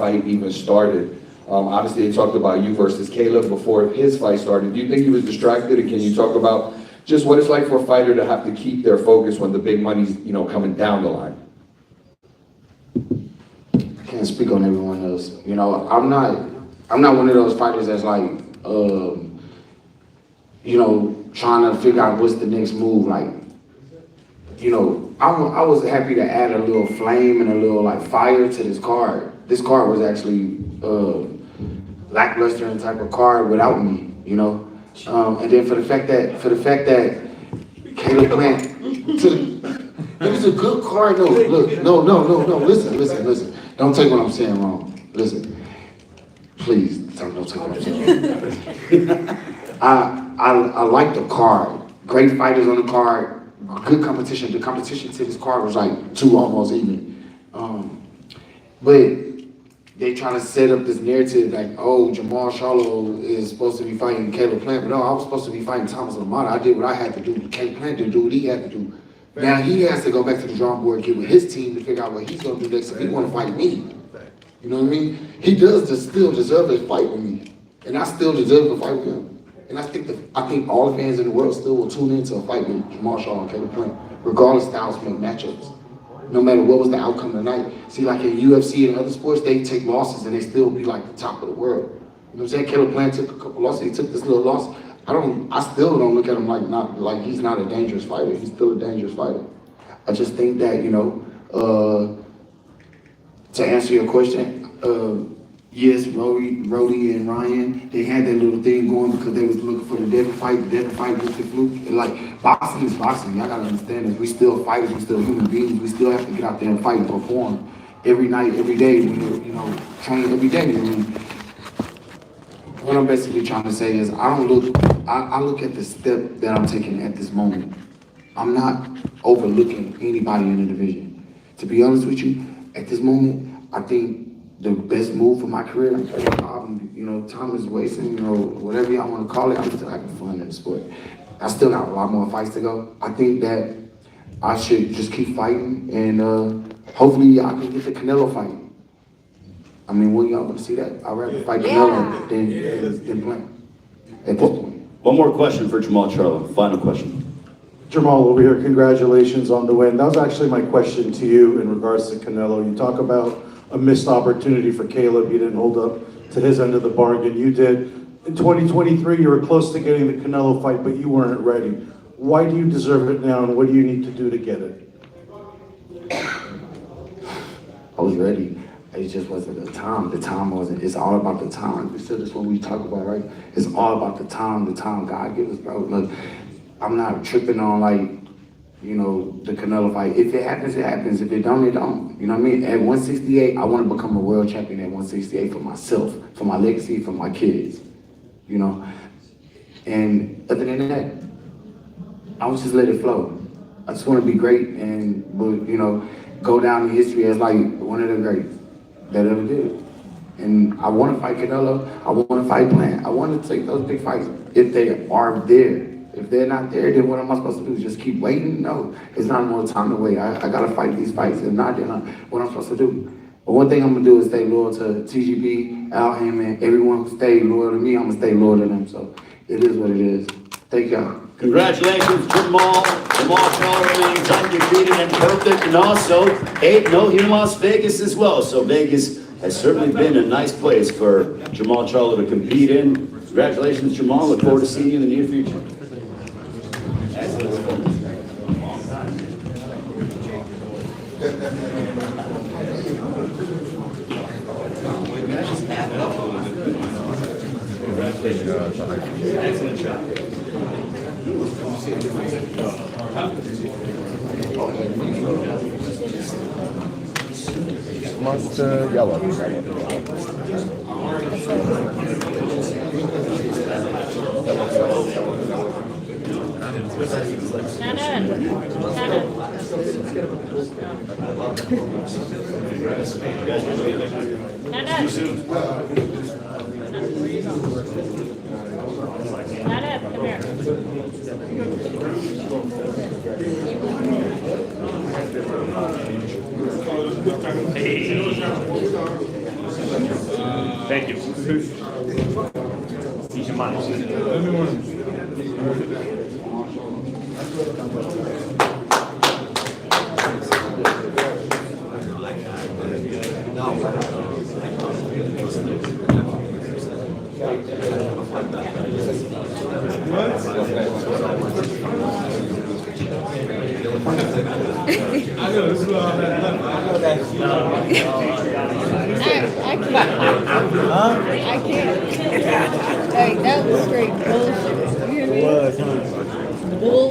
fight even started. Obviously, they talked about you versus Caleb before his fight started. Do you think he was distracted? And can you talk about just what it's like for a fighter to have to keep their focus when the big money's, you know, coming down the line? I can't speak on everyone else. You know, I'm not one of those fighters that's like, you know, trying to figure out what's the next move. Like, you know, I was happy to add a little flame and a little like fire to this card. This card was actually lackluster type of card without me, you know. And then for the fact that Caleb Plant, it was a good card. No, look, no. Listen. Don't take what I'm saying wrong. Listen, please don't take what I'm saying. I like the card. Great fighters on the card. Good competition. The competition to this card was like 2 almost even. But they trying to set up this narrative like, oh, Jermall Charlo is supposed to be fighting Caleb Plant, but no, I was supposed to be fighting Thomas Lamont. I did what I had to do. Caleb Plant didn't do what he had to do. Now he has to go back to the drawing board and get with his team to figure out what he's going to do next if he want to fight me. You know what I mean? He does still deserve a fight with me, and I still deserve to fight with him. And I think all the fans in the world still will tune into a fight with Jermall Charlo and Caleb Plant, regardless of the outcome matchups. No matter what was the outcome tonight. See, like in UFC and other sports, they take losses and they still be like the top of the world. You know what I'm saying? Caleb Plant took a couple losses. He took this little loss. I still don't look at him like he's not a dangerous fighter. He's still a dangerous fighter. I just think that, you know, to answer your question, yes, Rolly and Ryan, they had that little thing going because they was looking for the Devin fight. The Devin fight was the fluke. And like, boxing is boxing. Y'all gotta understand this. We still fighters. We still human beings. We still have to get out there and fight and perform every night, every day. You know, train every day. I mean, what I'm basically trying to say is I look at the step that I'm taking at this moment. I'm not overlooking anybody in the division. To be honest with you, at this moment, I think the best move for my career, you know, time is wasting, you know, whatever y'all want to call it, I'm still having fun in the sport. I still got a lot more fights to go. I think that I should just keep fighting and hopefully I can get the Canelo fight. I mean, when y'all want to see that? I'd rather fight Canelo than Plant at this point. One more question for Jermall Charlo. Final question. Jermall, over here, congratulations on the win. That was actually my question to you in regards to Canelo. You talk about a missed opportunity for Caleb. He didn't hold up to his end of the bargain. You did. In 2023, you were close to getting the Canelo fight, but you weren't ready. Why do you deserve it now, and what do you need to do to get it? I was ready. It just wasn't the time. The time wasn't. It's all about the time. We said this when we talk about, right? It's all about the time God gives us, bro. Look, I'm not tripping on, like, you know, the Canelo fight. If it happens, it happens. If it don't, it don't. You know what I mean? At 168, I want to become a world champion at 168 for myself, for my legacy, for my kids. You know? And other than that, I would just let it flow. I just want to be great and, you know, go down in history as like one of the greats that ever did. And I want to fight Canelo. I want to fight Plant. I want to take those big fights if they are there. If they're not there, then what am I supposed to do? Just keep waiting? No, it's not more time to wait. I got to fight these fights. If not, then what I'm supposed to do? But one thing I'm going to do is stay loyal to TGP, Al Heyman, everyone who stay loyal to me, I'm going to stay loyal to them. So it is what it is. Thank y'all. Congratulations, Jermall Charlo remains undefeated and perfect, and also 8-0 here in Las Vegas as well. So Vegas has certainly been a nice place for Jermall Charlo to compete in. Congratulations, Jermall. Look forward to seeing you in the near future. Excellent job. Must yellow. Come here. Thank you. Ease your mind. I can't. Like, that was straight bullshit. You hear me? Bull.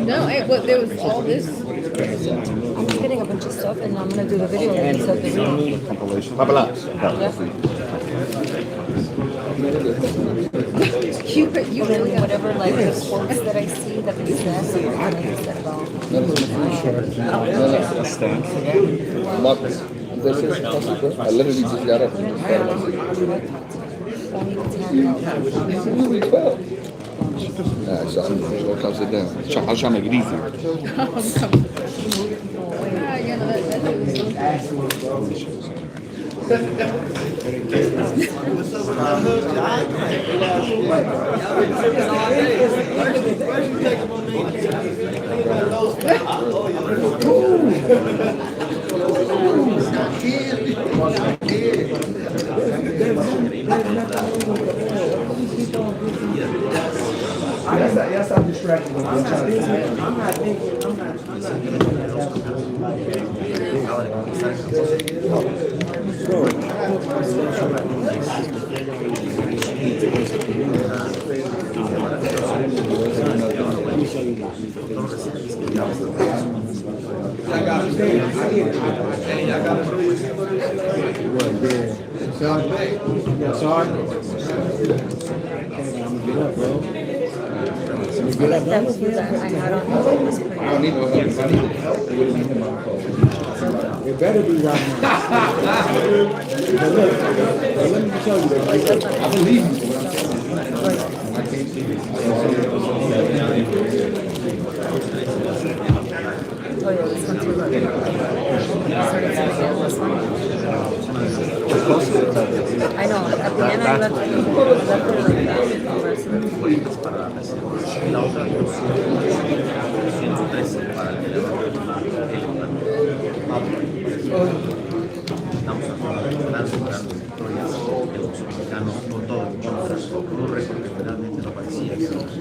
No, but there was all this. I'm getting a bunch of stuff and I'm gonna do the video and set the video. You really whatever like the quotes that I see that they said, like I said about. Lopez. This is possible. I literally just got up. Alright, so I'm gonna come sit down. I was trying to make it easier. Ya está distracted. I'm not thinking. That was what I had on. I don't need no help. If I needed help, it would have been him on the phone. It better be right now. But look, let me tell you, I believe you. I can't see it. Oh yeah, this one too. I know, at the end I left it like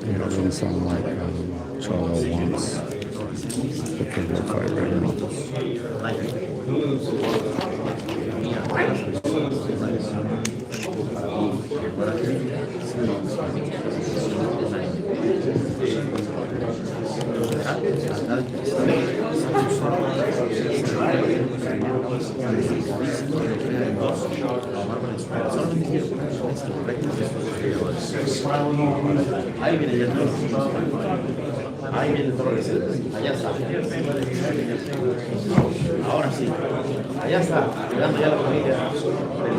It doesn't sound like Charlo wants the Canelo fight right now. Ahí viene el toro. Ahí viene el toro. Allá está. Ahora sí. Allá está. Llegando ya la familia del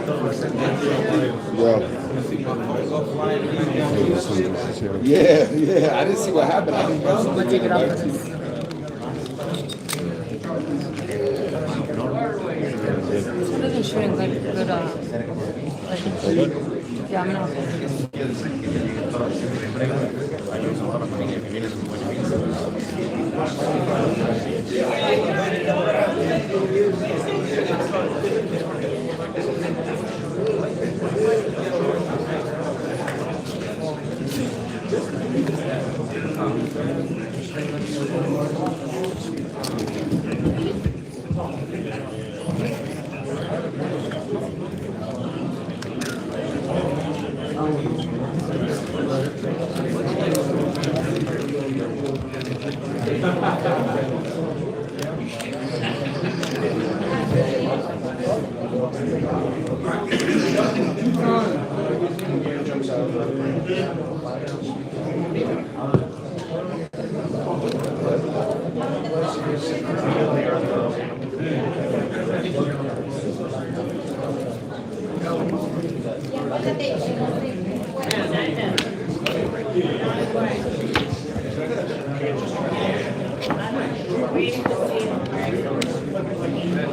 toro. Yeah. I didn't see what happened. I didn't know something. take it off of this. It's better than shooting good yeah, I'm gonna.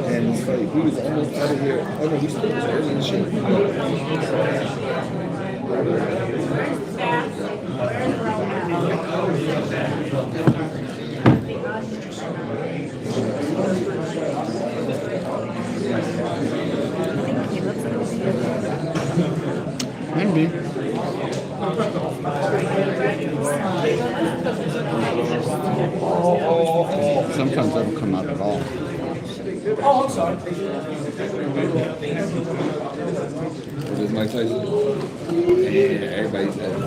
And fight. He was almost out of here. Oh no, he still was early in shape. Maybe. Sometimes they don't come out at all. What is Mike Tyson? Yeah, everybody said it's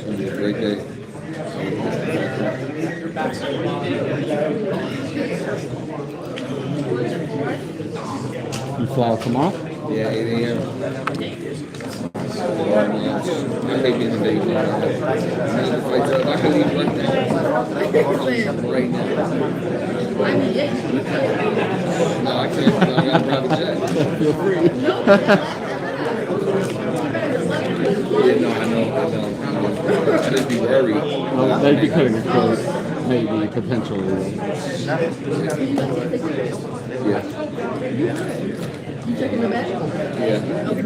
gonna be a great day. You fly tomorrow? Yeah, 8 a.m. I hate being in Vegas. If I can leave right now. Right now. No, I can't. I got a private jet. Feel free. Yeah, no, I know. I just be worried. Well, they'd be cutting it close. Maybe, potentially. Yeah. You taking the back? Yeah. Okay,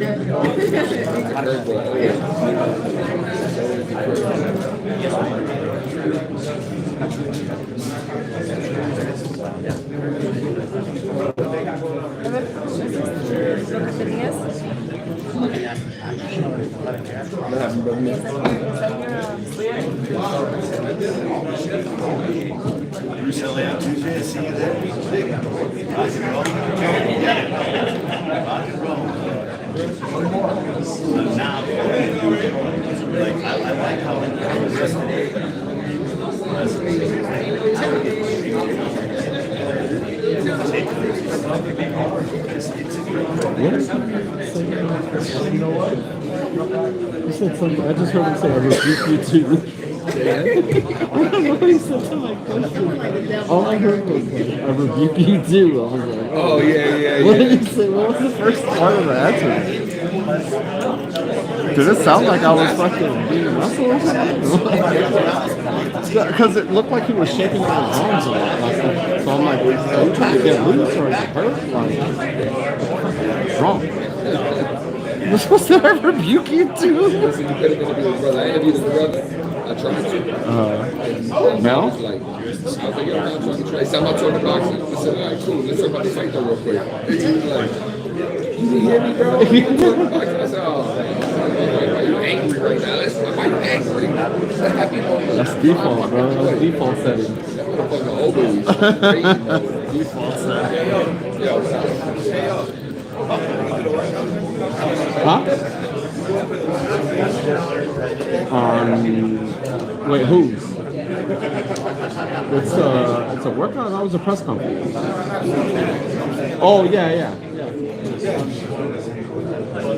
there. Recently on Tuesday, see you there. Now, like, I like how You said something. I just heard him say, I rebuke you too. I don't know what he said to my question. All I heard was, like, I rebuke you too. I was like, Oh, yeah. what did you say? What was the first part of the answer? Did it sound like I was fucking being muscle or something? Because it looked like he was shaking my arms a lot. So I'm like, are you trying to get loose or is it hurt? Like, what's wrong? You're supposed to rebuke you too? Listen, you could have been a brother. I interviewed his brother. I tried to. No? I was like, yo, I'm trying to try. He said, I'm not talking boxing. I said, all right, cool. Let's talk about the fight though real quick. And he was like, you hear me, bro? I'm talking boxing. I said, oh, why you angry right now? Why you angry? Happy moment. That's default, bro. That's default setting. That motherfucker overreach. Crazy mode. Default setting. Yo, Huh? Wait, whose? It's a workout. That was a press conference. Oh yeah.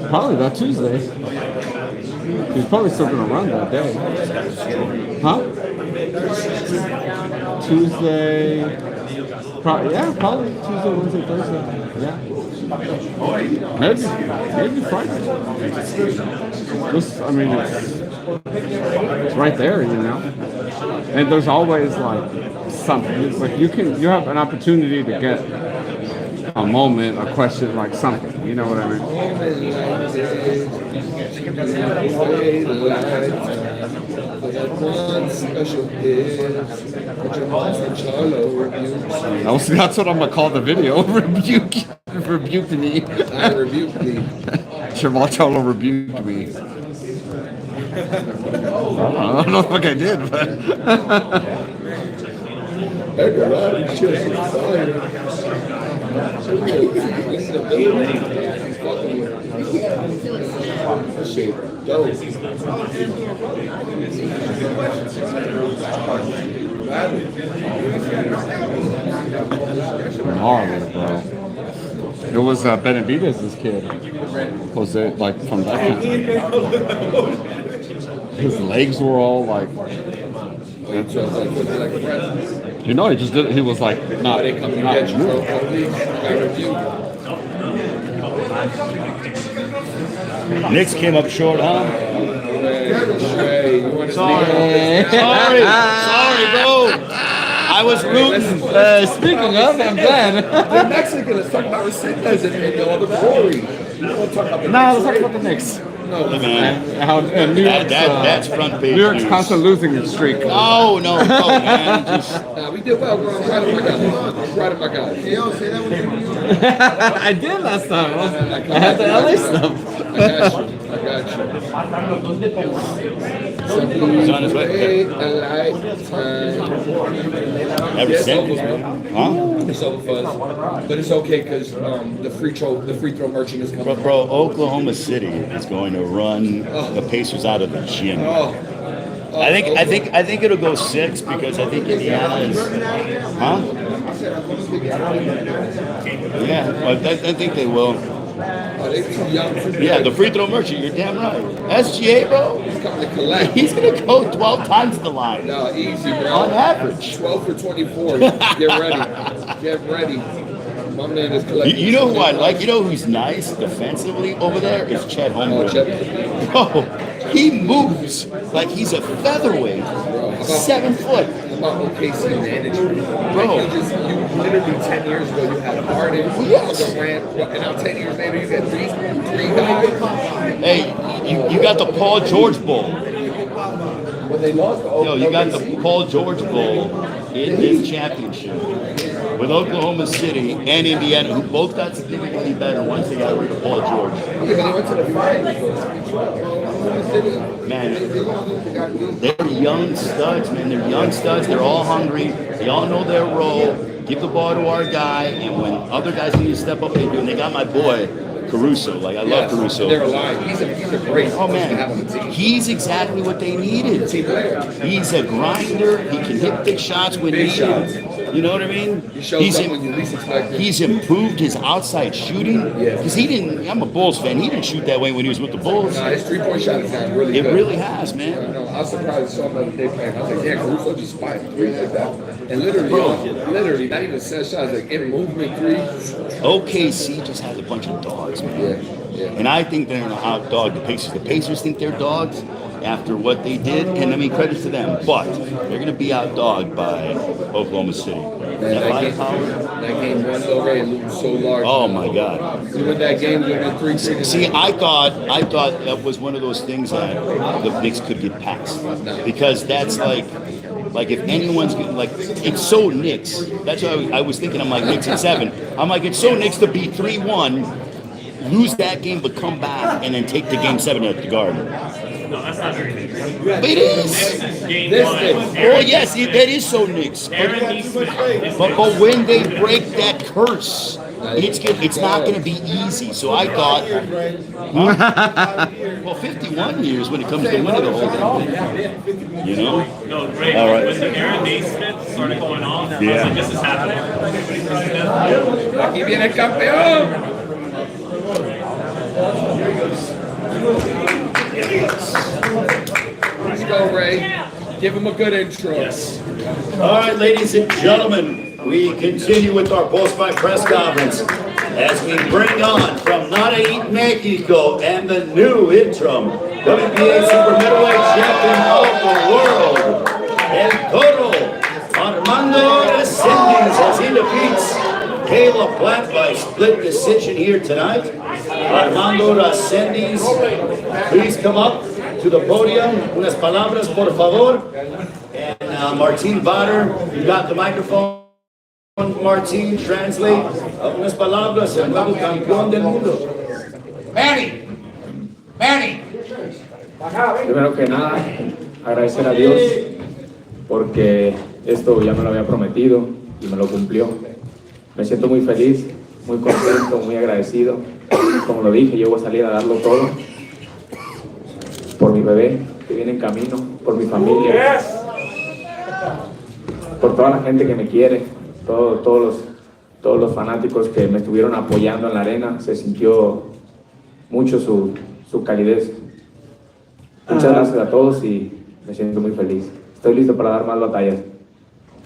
Probably that Tuesday. He's probably still gonna run that day. Huh? Tuesday. Probably Tuesday, Wednesday, Thursday. Yeah. Maybe Friday. It's right there, you know. And there's always like something. It's like you have an opportunity to get a moment, a question, like something. You know what I mean? That's what I'm gonna call the video. Rebuked me. I rebuked thee. Jermall Charlo rebuked me. I don't know if I did, but gnarly, bro. It was Benavidez's kid. Was it like from that time? His legs were all like. You know, he just did. He was like not. Knicks came up short, huh? Sorry, bro. I was rooting. Speaking of, I'm glad. The Mexican is talking about Resendiz and all the glory. You don't talk about the Nah, let's talk about the Knicks. Look, man. How New York's, That's front page New York's news. constant losing streak. No, man. Just, Nah, we did well, bro. I'm proud of my guy. I'm proud of my guy. I did last time. I had the LA stuff. I got you. he's on his way. Ever Yes, since? Huh? It's over for us. But it's okay because the free throw merchant is coming. Bro, Oklahoma City is going to run the Pacers out of the gym. I think it'll go 6 because I think Indiana is, huh? Yeah, well, I think they will. Yeah, the free throw merchant, you're damn right. SGA, bro, He's coming to collect. he's gonna go 12 times the line. No, easy, bro. On average. 12 for 24. Get ready. Get ready. My man is collecting. You know who I like? You know who's nice defensively over there? Is Chet Holmgren. Chet. Bro, he moves like he's a featherweight. 7 foot. About OKC management. Bro. Like you literally 10 years ago you had Harden, Yes. Durant, and now 10 years later you got three guys. Hey, you got the Paul George Bowl. When they lost the Yo, you got the Paul George Bowl in his championship with Oklahoma City and Indiana, who both got significantly better once they got rid of Paul George. Yeah, but they went to the finals. Man, they're young studs, man. They're young studs. They're all hungry. They all know their role. Give the ball to our guy, and when other guys need to step up, they do. And they got my boy Caruso. Like I love Caruso. They're alive. He's a great Oh person to have on man, the team. he's exactly what they needed. Team player. He's a grinder. He can hit big shots when Big needed. shots. You know what I mean? He shows up when you least expect it. He's improved his outside shooting. Yeah. Because he didn't. I'm a Bulls fan. He didn't shoot that way when he was with the Bulls. Nah, his 3-point shot is gotten really It good. really has, man. No, I was surprised I saw him the other day playing. I was like, yeah, Caruso just spiked threes like that. And literally, literally, not even set shots, like in movement threes. OKC just has a bunch of dogs, man. Yeah. And I think they're going to outdog the Pacers. The Pacers think they're dogs after what they did, and I mean, credit to them. But they're going to be outdogged by Oklahoma City. That game won so great and loomed so large. Oh my God! You win that game, you win 3-3. See, I thought that was one of those things that the Knicks could get past because that's like if anyone's like it's so Knicks. That's why I was thinking. I'm like Knicks at 7. I'm like it's so Knicks to beat 3-1, lose that game, but come back and then take the game 7 at the Garden. No, that's not very Knicks. But it is. Game This one. is. Oh yes, that is so Knicks. Aaron needs to But when they break that curse, it's not going to be easy. So I thought, well, 51 years when it comes to winning the whole thing. You know? No, great. All right. When the Aaron Naismith started going on, I was Yeah. like, this is happening. Aquí viene el campeón. Let's go, Ray. Give him a good intro. All right, ladies and gentlemen, we continue with our post-fight press conference as we bring on from Monterrey, Mexico, and the new interim WBA super middleweight champion of the world, El Toro, Armando Resendiz, as he defeats Caleb Plant by split decision here tonight. Armando Resendiz, please come up to the podium. Unas palabras, por favor. And Martin Vader, you got the microphone. Martin, translate. Unas palabras, el nuevo campeón del mundo. Manny. Primero que nada, agradecer a Dios porque esto ya me lo había prometido y me lo cumplió. Me siento muy feliz, muy contento, muy agradecido. Como lo dije, yo voy a salir a darlo todo por mi bebé que viene en camino, por mi familia, por toda la gente que me quiere, todos los fanáticos que me estuvieron apoyando en la arena. Se sintió mucho su calidez. Muchas gracias a todos y me siento muy feliz. Estoy listo para dar más batallas.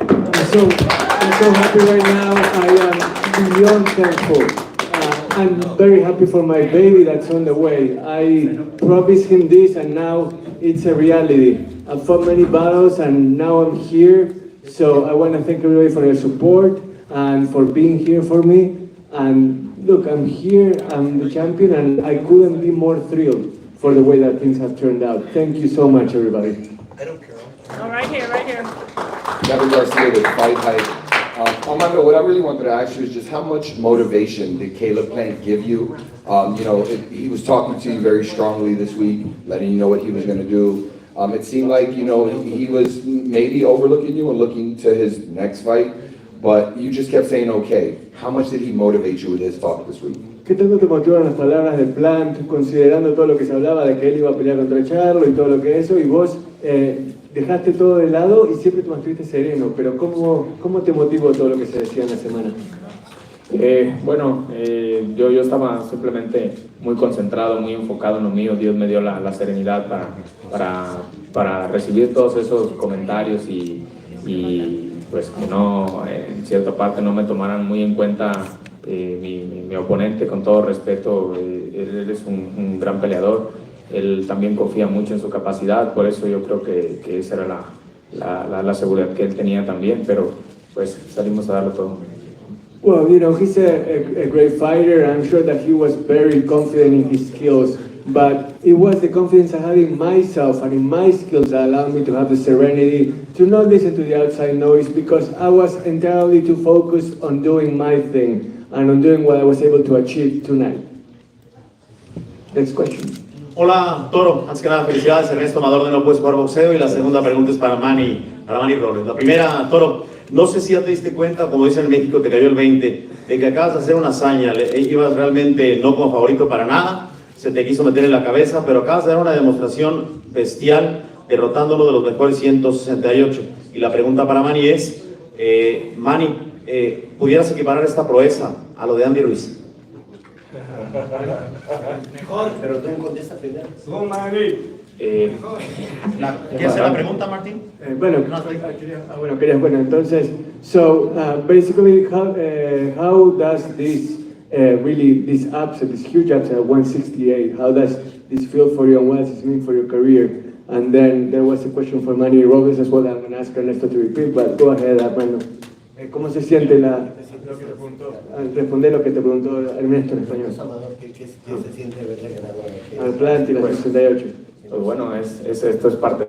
I'm so happy right now. I am beyond thankful. I'm very happy for my baby that's on the way. I promised him this and now it's a reality. I've fought many battles and now I'm here. So I want to thank everybody for your support and for being here for me. And look, I'm here, I'm the champion, and I couldn't be more thrilled for the way that things have turned out. Thank you so much, everybody. Oh, right here, right here. Devin Garcia with Fight Hype. Armando, what I really wanted to ask you is just how much motivation did Caleb Plant give you? He was talking to you very strongly this week, letting you know what he was going to do. It seemed like, he was maybe overlooking you and looking to his next fight, but you just kept saying, okay. How much did he motivate you with his talk this week? ¿Qué tanto te motivaron las palabras del plan, considerando todo lo que se hablaba de que él iba a pelear contra Charlo y todo lo que eso, y vos dejaste todo de lado y siempre te mantuviste sereno, pero ¿cómo te motivó todo lo que se decía en la semana? Yo estaba simplemente muy concentrado, muy enfocado en lo mío. Dios me dio la serenidad para recibir todos esos comentarios y pues que no, en cierta parte no me tomaran muy en cuenta mi oponente. Con todo respeto, él es un gran peleador, él también confía mucho en su capacidad, por eso yo creo que esa era la seguridad que él tenía también, pero pues salimos a darlo todo. Well, he's a great fighter. I'm sure that he was very confident in his skills, but it was the confidence I had in myself and in my skills that allowed me to have the serenity to not listen to the outside noise, because I was entirely too focused on doing my thing and on doing what I was able to achieve tonight. Next question. Hola, Toro. Antes que nada, felicidades. Ernesto Amador de No Puedes Jugar Boxeo. Y la segunda pregunta es para Manny Robles. La primera, Toro, no sé si ya te diste cuenta, como dicen en México, te cayó el 20, de que acabas de hacer una hazaña. Ibas realmente no como favorito para nada, se te quiso meter en la cabeza, pero acabas de dar una demostración bestial, derrotando uno de los mejores 168. Y la pregunta para Manny es, Manny, ¿pudieras equiparar esta proeza a lo de Andy Ruiz? Mejor, pero tú contesta primero. ¿Quieres hacer la pregunta, Martín? Entonces, so basically, how does this this upset, this huge upset at 168, how does this feel for you and what does it mean for your career? And then there was a question for Manny Robles as well that I'm going to ask Ernesto to repeat, but go ahead, Armando. ¿Cómo se siente al responder lo que te preguntó Ernesto en español? ¿Qué se siente verle ganador? Al plan y la 68. Pues bueno, esto es parte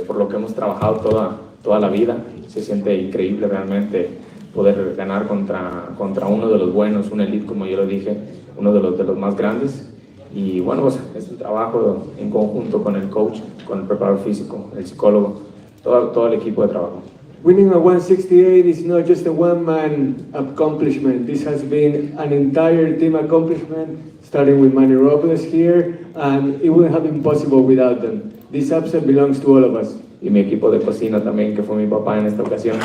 por lo que hemos trabajado toda la vida. Se siente increíble realmente poder ganar contra uno de los buenos, un elite, como yo lo dije, uno de los más grandes. Y bueno, pues es un trabajo en conjunto con el coach, con el preparador físico, el psicólogo, todo el equipo de trabajo. Winning at 168 is not just a one-man accomplishment. This has been an entire team accomplishment, starting with Manny Robles here, and it wouldn't have been possible without them. This upset belongs to all of us. Y mi equipo de cocina también, que fue mi papá en esta ocasión.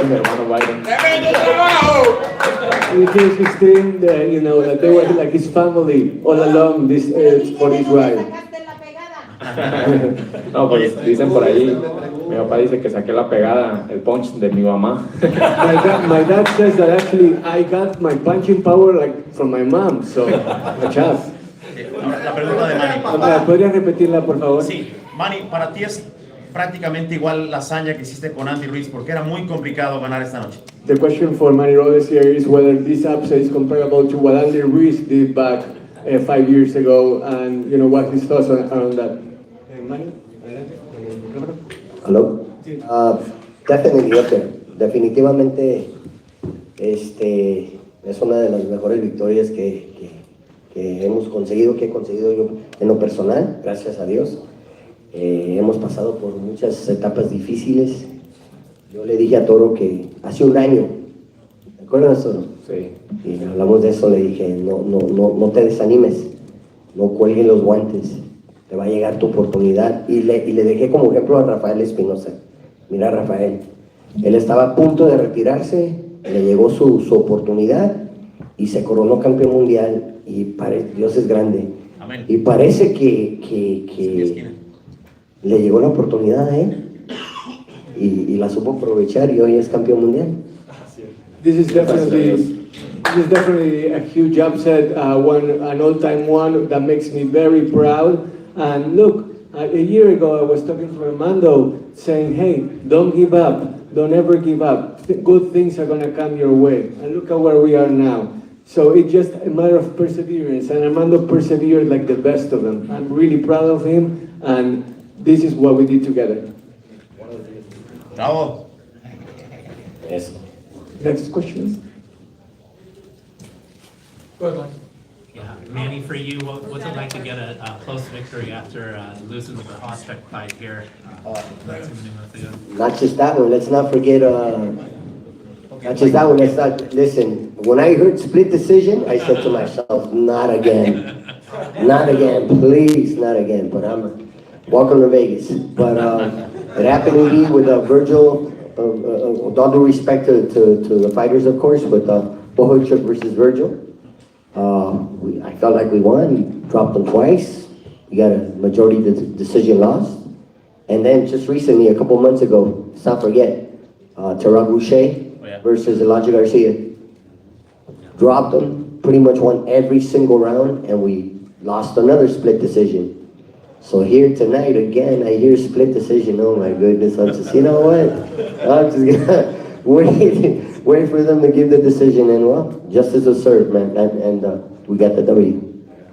Y mi hermano Byron. He feels his team, that they were like his family all along for this ride. No, pues dicen por ahí, mi papá dice que saqué la pegada, el punch de mi mamá. My dad says that actually I got my punching power from my mom, so watch out. La pregunta de Manny. ¿Podrías repetirla, por favor? Sí, Manny, para ti es prácticamente igual la hazaña que hiciste con Andy Ruiz, porque era muy complicado ganar esta noche. The question for Manny Robles here is whether this upset is comparable to what Andy Ruiz did back 5 years ago, and what his thoughts on that. Hello. Definitivamente, es una de las mejores victorias que hemos conseguido, que he conseguido yo en lo personal, gracias a Dios. Hemos pasado por muchas etapas difíciles. Yo le dije a Toro que hace un año, ¿te acuerdas, Toro? Sí. Y hablamos de eso, le dije, no te desanimes, no cuelgues los guantes. Te va a llegar tu oportunidad. Y le dejé como ejemplo a Rafael Espinosa. Mira, Rafael, él estaba a punto de retirarse, le llegó su oportunidad y se coronó campeón mundial. Y Dios es grande. Amén. Y parece que le llegó la oportunidad a él y la supo aprovechar y hoy es campeón mundial. This is definitely a huge upset, an all-time one that makes me very proud. And look, a year ago I was talking to Armando saying, hey, don't give up, don't ever give up. Good things are gonna come your way. And look at where we are now. So it's just a matter of perseverance, and Armando persevered like the best of them. I'm really proud of him, and this is what we did together. Bravo. Yes. Next question. Yeah, Manny, for you, what's it like to get a close victory after losing the prospect fight here? Many months ago? Not just that one, let's not forget, listen, when I heard split decision, I said to myself, not again. Not again, please, not again, but welcome to Vegas. But it happened to me with Virgil, with all due respect to the fighters, of course, with Bohachuk versus Virgil. I felt like we won, dropped them twice. We got a majority decision loss. And then just recently, a couple months ago, let's not forget, Terrell Boucher versus Elijah Garcia. Dropped them, pretty much won every single round, and we lost another split decision. So here tonight, again, I hear split decision. Oh my goodness, I'm just, you know what? I'm just gonna wait for them to give the decision, and well, justice was served, man, and we got the W.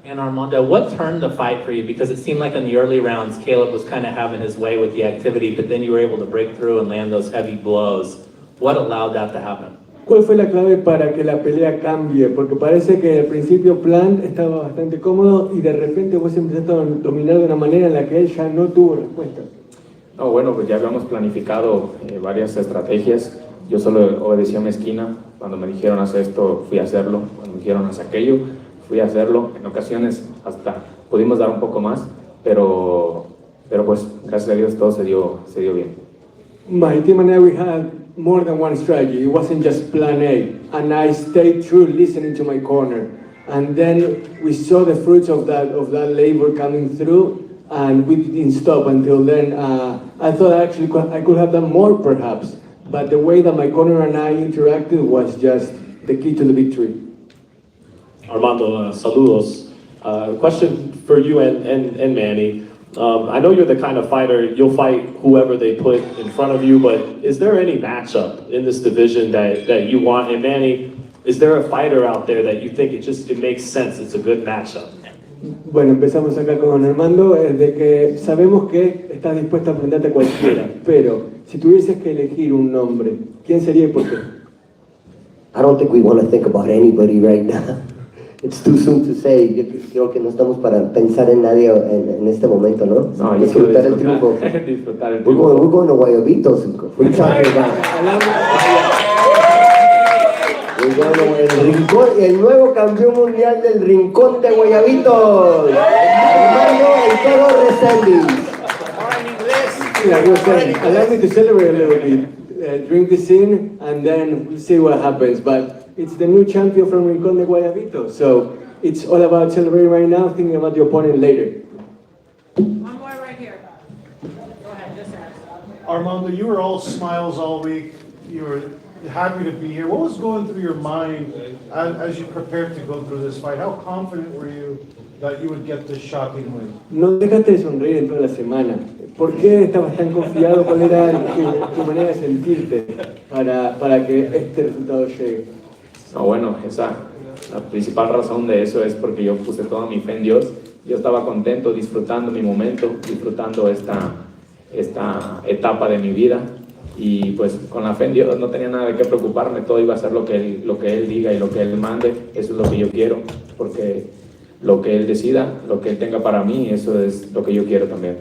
And Armando, what turned the fight for you? Because it seemed like in the early rounds, Caleb was kind of having his way with the activity, but then you were able to break through and land those heavy blows. What allowed that to happen? ¿Cuál fue la clave para que la pelea cambie? Porque parece que al principio Plant estaba bastante cómodo y de repente vos empezaste a dominar de una manera en la que él ya no tuvo respuesta. No, bueno, pues ya habíamos planificado varias estrategias. Yo solo obedecía a mi esquina. Cuando me dijeron haz esto, fui a hacerlo. Cuando me dijeron haz aquello, fui a hacerlo. En ocasiones hasta pudimos dar un poco más, pero pues gracias a Dios todo se dio bien. My team and I, we had more than one strategy. It wasn't just plan A. And I stayed true listening to my corner. And then we saw the fruits of that labor coming through, and we didn't stop until then. I thought actually I could have done more perhaps, but the way that my corner and I interacted was just the key to the victory. Armando, saludos. Question for you and Manny. I know you're the kind of fighter, you'll fight whoever they put in front of you, but is there any matchup in this division that you want? And Manny, is there a fighter out there that you think it makes sense, it's a good matchup? Bueno, empezamos acá con Armando, de que sabemos que estás dispuesto a enfrentarte a cualquiera, pero si tuvieses que elegir un nombre, ¿quién sería y por qué? I don't think we want to think about anybody right now. It's too soon to say. Yo creo que no estamos para pensar en nadie en este momento, ¿no? No, disfrutar el triunfo. Disfrutar el triunfo. We're going to Guayabitos. We're talking about. El nuevo campeón mundial del Rincón de Guayabitos, Armando Resendiz. Allow me to celebrate a little bit. Drink this in, and then we'll see what happens. But it's the new champion from Rincón de Guayabito, so it's all about celebrating right now, thinking about the opponent later. One more right here. Go ahead, just ask. Armando, you were all smiles all week. You were happy to be here. What was going through your mind as you prepared to go through this fight? How confident were you that you would get this shocking win? No dejaste de sonreír en toda la semana. ¿Por qué estabas tan confiado? ¿Cuál era tu manera de sentirte para que este resultado llegue? No, bueno, la principal razón de eso es porque yo puse toda mi fe en Dios. Yo estaba contento, disfrutando mi momento, disfrutando esta etapa de mi vida. Y pues con la fe en Dios no tenía nada de qué preocuparme, todo iba a ser lo que Él diga y lo que Él mande. Eso es lo que yo quiero, porque lo que Él decida, lo que Él tenga para mí, eso es lo que yo quiero también.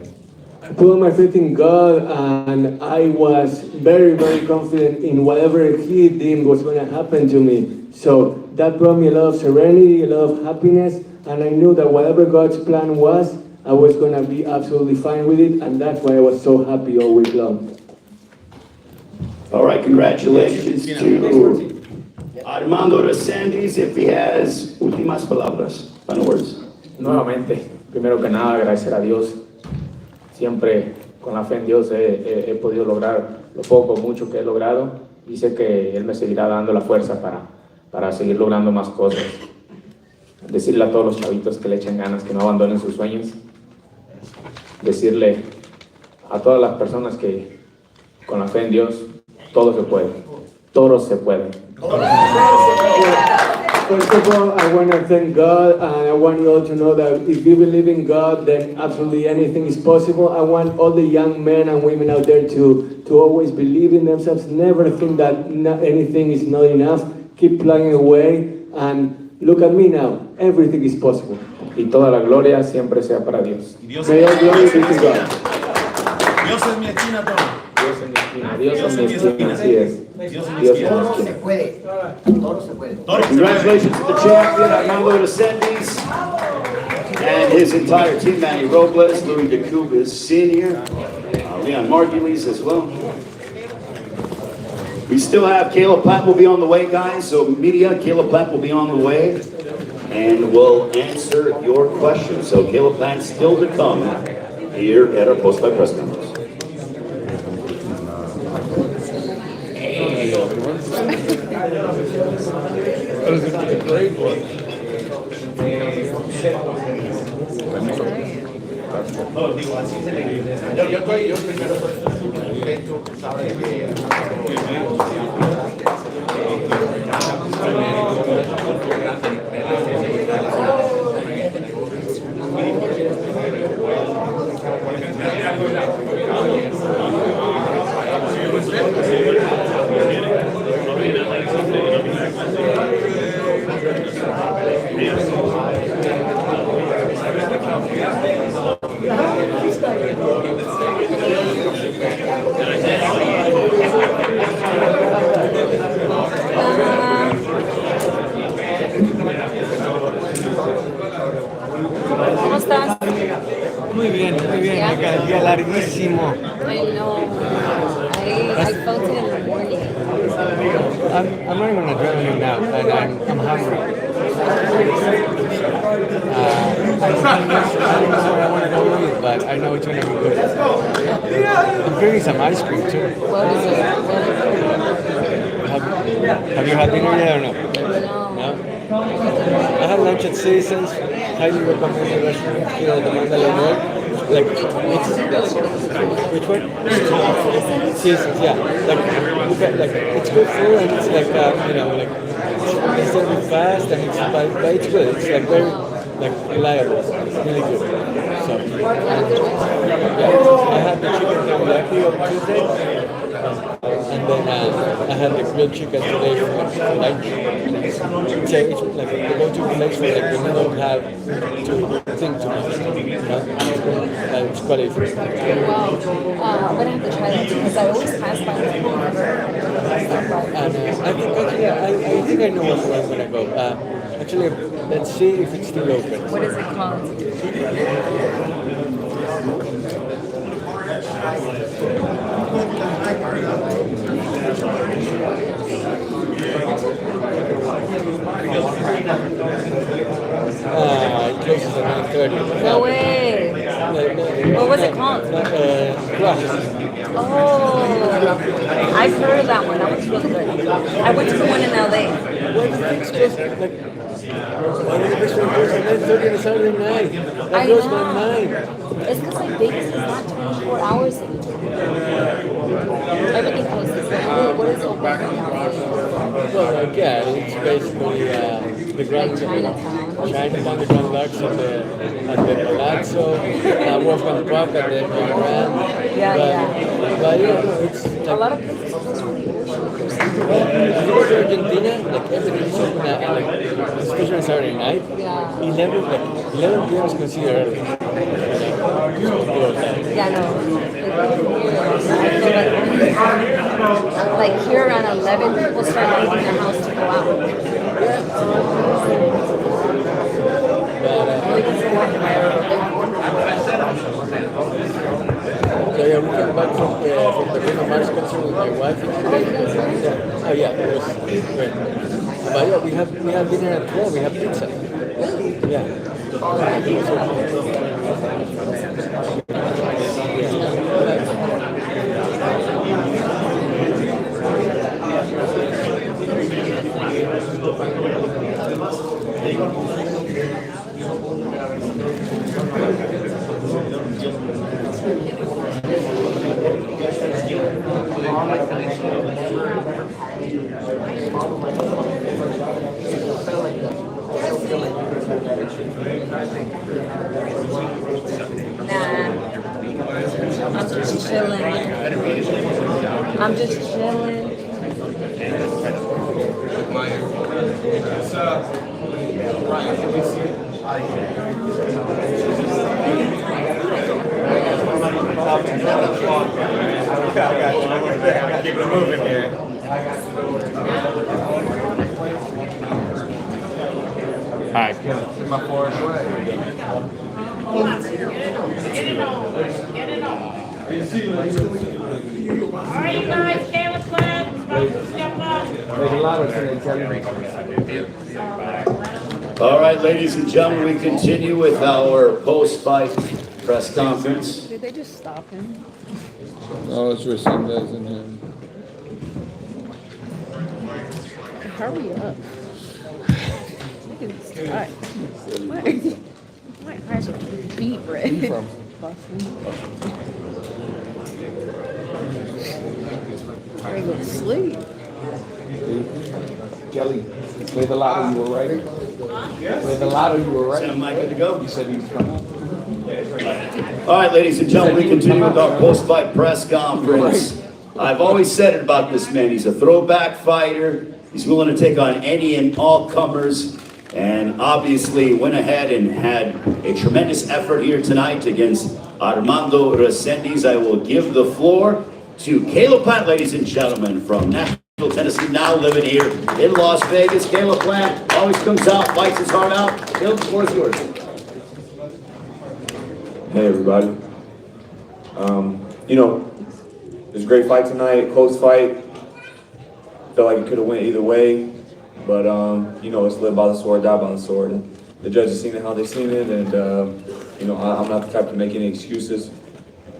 I put my faith in God, and I was very, very confident in whatever He deemed was going to happen to me. So that brought me a lot of serenity, a lot of happiness, and I knew that whatever God's plan was, I was going to be absolutely fine with it, and that's why I was so happy all week long. All right, congratulations to Armando Resendiz, if he has últimas palabras, final words. Nuevamente, primero que nada, agradecer a Dios. Siempre con la fe en Dios he podido lograr lo poco o mucho que he logrado, y sé que Él me seguirá dando la fuerza para seguir logrando más cosas. Decirle a todos los chavitos que le echen ganas, que no abandonen sus sueños. Decirle a todas las personas que con la fe en Dios, todo se puede. Todo se puede. First of all, I want to thank God, and I want you all to know that if you believe in God, then absolutely anything is possible. I want all the young men and women out there to always believe in themselves, never think that anything is not enough. Keep plugging away, and look at me now. Everything is possible. Y toda la gloria siempre sea para Dios. May all glory be to God. Dios es mi esquina, Toro. Dios en mi esquina, Dios en mi esquina, así es. Dios en mi esquina. puede. Todo se puede. Congratulations to the champion, Armando Resendiz, and his entire team, Manny Robles, Louis DeCubas Sr., Leon Margulies as well. We still have Caleb Platt will be on the way, guys, so media, Caleb Platt will be on the way, and will answer your questions. So Caleb Platt still to come here at our post-fight press conference. ¿Cómo estás? Muy bien, Yeah. día larguísimo. I know. I felt it in the morning. I'm running on adrenaline now, and I'm hungry. I don't know where I want to go with it, but I know it's going to be good. I'm craving some ice cream too. What is it? Have you had dinner yet or no? No. I had lunch at Citizens. Highly recommended restaurant here at the Mandalay Mall. Like, it's, which one? Citizens, yeah. Like, it's good food and it's like, they serve it fast and but it's good. It's like very, reliable. It's really good. So, yeah, I had the chicken teriyaki on Tuesday. And then I had the grilled chicken today for lunch. It's like the go-to place where you don't have to think too much. It's quality food. Wow. I'm gonna have to try that because I always pass by it. And I think I know where I'm gonna go. Actually, let's see if it's still open. What is it called? It closes at 9:30. No way. What was it called? Oh, I've heard of that one. That one's really good. I went to the one in LA. Why did this one close at 9:30 on a Saturday night? That blows my mind. It's because like Vegas is not 24 hours anymore. Everything closes. What is open right now? Well, yeah, it's basically the Grand Chinatown, the Grand Lux, and the Palazzo, Wolfgang Puck, and the Grand. But it's like, a lot of places close for the ocean. if you go to Argentina, like everything is open at especially on Saturday night. 11 p.m. is considered early. Yeah, no. Like here around 11, people start leaving the house to go out. So yeah, we came back from the Bruno Mars concert with my wife. Yeah. Oh yeah, it was great. But yeah, we have dinner at 12. We have pizza. Yeah. I'm just chilling. I'm just chilling. Keep it moving here. All right. My forward way. Alright, you guys, Caleb Plant, step up. All right, ladies and gentlemen, we continue with our post-fight press conference. Did they just stop him? No, it's Resendiz and him. Hurry up. Look at this guy. My eyes are beat red. Ready to go to sleep. Kelly, play the lotto you were writing. Play the lotto you were writing. Am I good to go? You said he was coming. All right, ladies and gentlemen, we continue with our post-fight press conference. I've always said it about this man. He's a throwback fighter. He's willing to take on any and all comers, and obviously went ahead and had a tremendous effort here tonight against Armando Resendiz. I will give the floor to Caleb Plant, ladies and gentlemen, from Nashville, Tennessee, now living here in Las Vegas. Caleb Plant always comes out, fights his heart out. Caleb, the floor is yours. Hey everybody. You know, it was a great fight tonight, close fight. Felt like it could have went either way, but you know, it's live by the sword, die by the sword. And the judges seen it how they seen it, and you know, I'm not the type to make any excuses.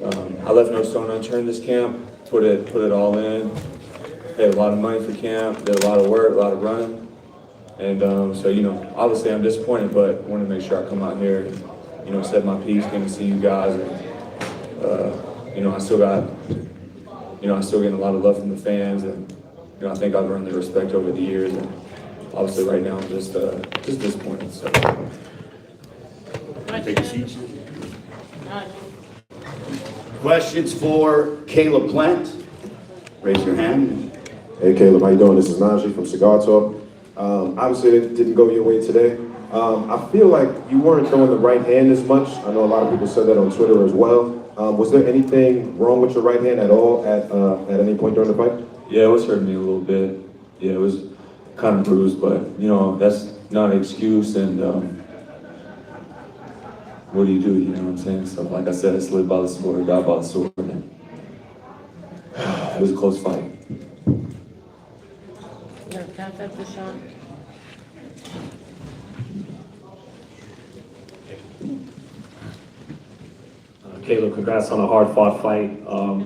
I left no stone unturned this camp, put it all in. Paid a lot of money for camp, did a lot of work, a lot of running, and so you know, obviously I'm disappointed, but wanted to make sure I come out here and, you know, said my piece, came to see you guys, and you know, I still getting a lot of love from the fans, and you know, I think I've earned the respect over the years, and obviously right now I'm just disappointed. So, take a seat. Questions for Caleb Plant? Raise your hand. Hey Caleb, how you doing? This is Najee from Cigar Talk. Obviously it didn't go your way today. I feel like you weren't throwing the right hand as much. I know a lot of people said that on Twitter as well. Was there anything wrong with your right hand at all at any point during the fight? yeah, it was hurting me a little bit. Yeah, it was kind of bruised, but you know, that's not an excuse, and what do? You know what I'm saying? So like I said, it's live by the sword, die by the sword. And it was a close fight. Caleb, congrats on a hard-fought fight.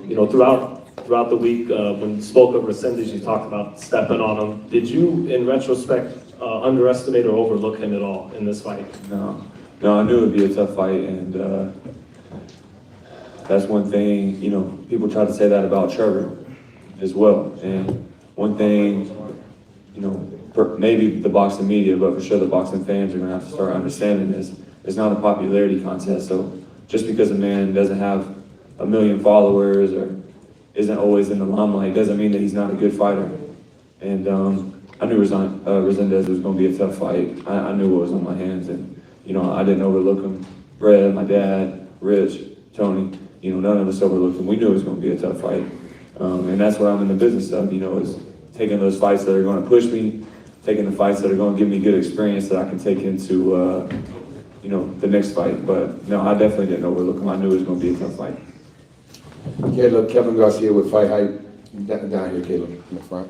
You know, throughout the week, when you spoke of Resendiz, you talked about stepping on him. Did you, in retrospect, underestimate or overlook him at all in this fight? No, I knew it'd be a tough fight, and that's one thing. You know, people try to say that about Trevor as well. And one thing, you know, maybe the boxing media, but for sure the boxing fans are gonna have to start understanding is it's not a popularity contest. So just because a man doesn't have 1 million followers or isn't always in the limelight doesn't mean that he's not a good fighter. And I knew Resendiz was going to be a tough fight. I knew what was on my hands, and you know, I didn't overlook him. Brad, my dad, Rich, Tony, you know, none of us overlooked him. We knew it was going to be a tough fight, and that's what I'm in the business of. You know, is taking those fights that are going to push me, taking the fights that are going to give me good experience that I can take into you know, the next fight. But no, I definitely didn't overlook him. I knew it was going to be a tough fight. Caleb, Kevin Garcia with Fight Hype, down here, Caleb, in the front.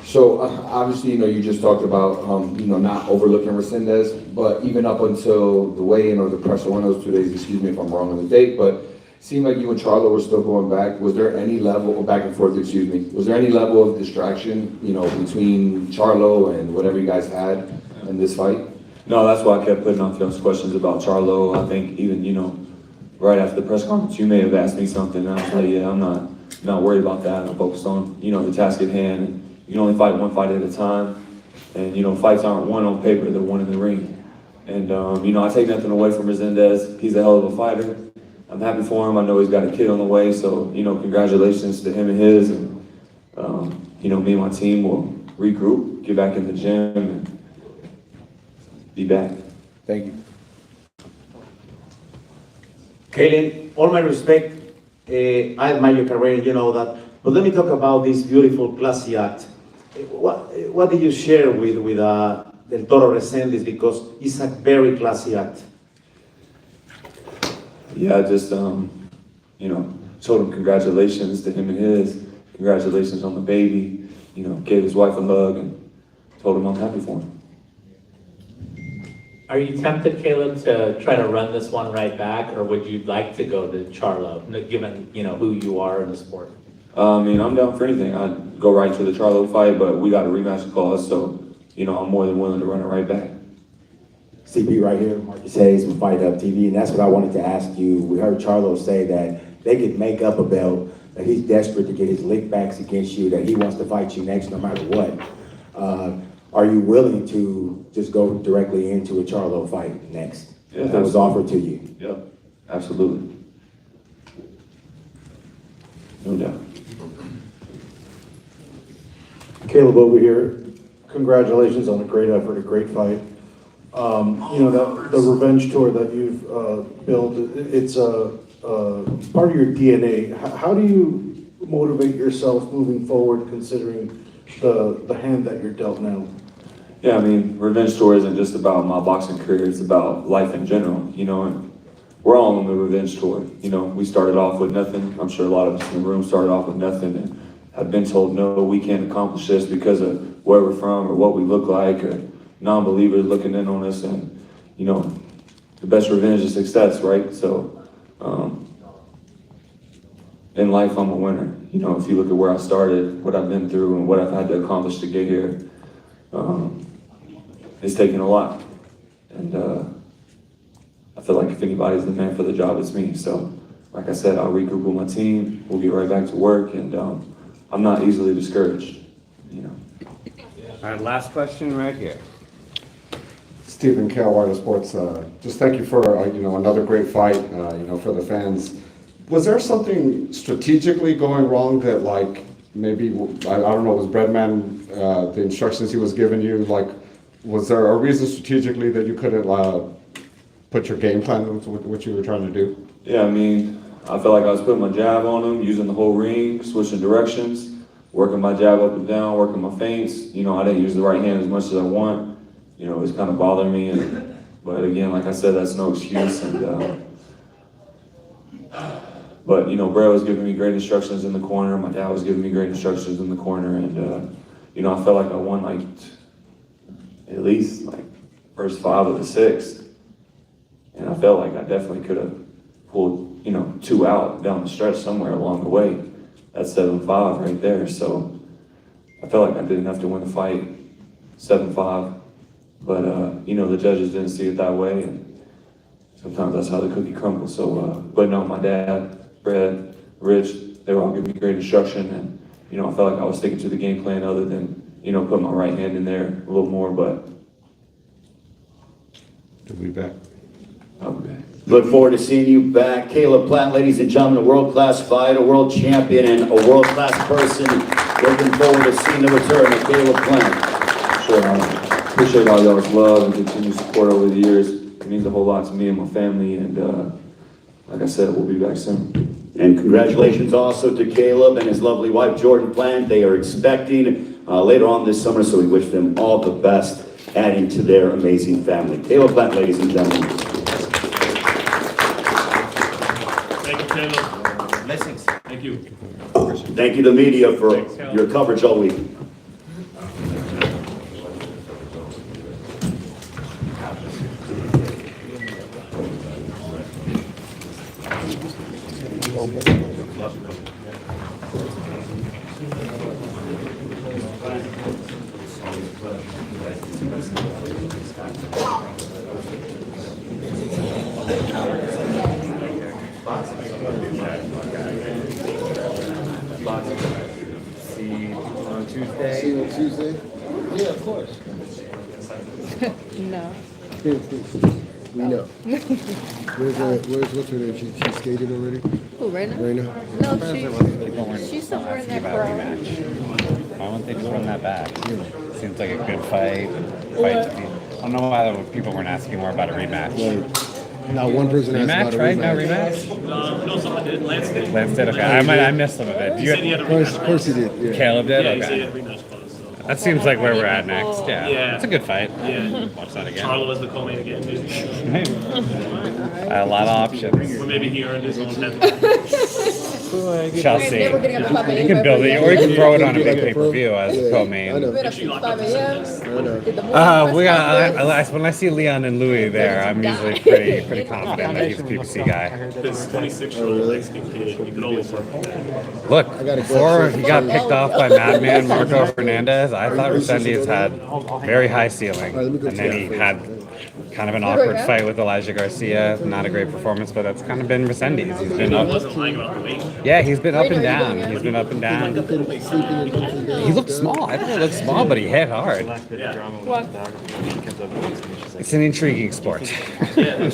So obviously, you know, you just talked about, you know, not overlooking Resendiz, but even up until the weigh-in or the press, one of those 2 days, excuse me if I'm wrong on the date, but Seemed like you and Charlo were still going back. Was there any level, or back and forth, excuse me, was there any level of distraction, you know, between Charlo and whatever you guys had in this fight? No, that's why I kept putting off those questions about Charlo. I think even, you know, right after the press conference, you may have asked me something, and I was like, yeah, I'm not worried about that. I'm focused on, you know, the task at hand. And you can only fight one fight at a time. And, you know, fights aren't won on paper, they're won in the ring. And, you know, I take nothing away from Resendiz. He's a hell of a fighter. I'm happy for him. I know he's got a kid on the way, so, you know, congratulations to him and his. And, you know, me and my team will regroup, get back in the gym, and be back. Thank you. Kaylin, all my respect, I admire your career, you know that. But let me talk about this beautiful, classy act. What did you share with Del Toro Resendiz, because it's a very classy act? Yeah, I just, you know, told him congratulations to him and his. Congratulations on the baby. You know, gave his wife a hug and told him I'm happy for him. Are you tempted, Caleb, to try to run this one right back, or would you like to go to Charlo, given, you know, who you are in the sport? I mean, I'm down for anything. I'd go right to the Charlo fight, but we got a rematch clause, so, you know, I'm more than willing to run it right back. CP right here, Marcus Hayes from Fight Hub TV, and that's what I wanted to ask you. We heard Charlo say that they could make up a belt, that he's desperate to get his lick backs against you, that he wants to fight you next no matter what. Are you willing to just go directly into a Charlo fight next? Yeah, if it was offered to you? Yeah, absolutely. No doubt. Caleb over here, congratulations on a great effort, a great fight. You know, the revenge tour that you've built, it's a part of your DNA. How do you motivate yourself moving forward, considering the hand that you're dealt now? Yeah, I mean, revenge tour isn't just about my boxing career, it's about life in general, you know, and we're all on the revenge tour. You know, we started off with nothing. I'm sure a lot of us in the room started off with nothing and have been told, no, we can't accomplish this because of where we're from or what we look like, or non-believers looking in on us. And, you know, the best revenge is success, right? So, in life, I'm a winner. You know, if you look at where I started, what I've been through, and what I've had to accomplish to get here, it's taken a lot. And I feel like if anybody's the man for the job, it's me. So, like I said, I'll regroup with my team. We'll get right back to work, and I'm not easily discouraged, you know. All right, last question right here. Stephen Kale, Warner Sports. Just thank you for you know, another great fight. You know, for the fans. Was there something strategically going wrong that, like, maybe I don't know, was Breadman the instructions he was giving you, like, was there a reason strategically that you couldn't put your game plan with what you were trying to do? Yeah, I mean, I felt like I was putting my jab on him, using the whole ring, switching directions, working my jab up and down, working my feints. You know, I didn't use the right hand as much as I want. You know, it's kind of bothering me. But again, like I said, that's no excuse. And but you know, Brad was giving me great instructions in the corner. My dad was giving me great instructions in the corner, and you know, I felt like I won like at least like first 5 of the 6, and I felt like I definitely could have pulled, you know, 2 out down the stretch somewhere along the way. That's 7-5 right there. So I felt like I didn't have to win the fight 7-5, but you know, the judges didn't see it that way, and sometimes that's how the cookie crumbles. So, but no, my dad, Brad, Rich, they were all giving me great instruction, and you know, I felt like I was sticking to the game plan other than, you know, putting my right hand in there a little more, but We'll be back. I'll be back. Look forward to seeing you back. Caleb Plant, ladies and gentlemen, a world-class fighter, a world champion, and a world-class person. Looking forward to seeing the return of Caleb Plant. Sure, I appreciate all y'all's love and continued support over the years. It means a whole lot to me and my family, and like I said, we'll be back soon. And congratulations also to Caleb and his lovely wife, Jordan Plant. They are expecting later on this summer, so we wish them all the best, adding to their amazing family. Caleb Plant, ladies and gentlemen. Thank you, Caleb. Blessings. Thank you. Thank you to the media for your coverage all week. See you on Tuesday. See you on Tuesday? Yeah, of course. No. We know. Where's what's her name? She skated already? Who, Raina? Raina? No, she's somewhere in that crowd. Why wouldn't they just run that back? Seems like a good fight. I don't know why people weren't asking more about a rematch. Right. Not one person asked about Rematch, a right? No rematch. rematch? No, someone did. Lance did. Lance did, okay. I missed some of it. He said he had a rematch. Of course he did. Yeah. Caleb did? Yeah, he said he Okay. had a rematch clause. So. That seems like where we're at next. Yeah. Yeah. It's a good fight. Yeah. Watch that again. Charlo was the co-main again, maybe. A lot of options. Or maybe he earned his own 10. Chelsea. Never getting up at 5 a.m. You can build it, or you can throw it on a big Yeah. pay-per-view as a I co-main. know. Been up since 5 a.m. Did the When I see Leon and Louis there, I'm usually pretty confident that he's a PPC guy. His 26-year-old Mexican kid, you could always work with that. Look, gotta go before upstairs. he got picked off by Madman Marco Fernandez, I thought Resendiz had very high ceiling, let me go and then he had kind of an awkward fight with Elijah Garcia. Not a great performance, but that's kind of been Resendiz. He's been He up. wasn't lying about the weight. Yeah, he's been up and down. He's been up and down. He looked small. I thought he looked small, but he hit hard. It's an intriguing sport. It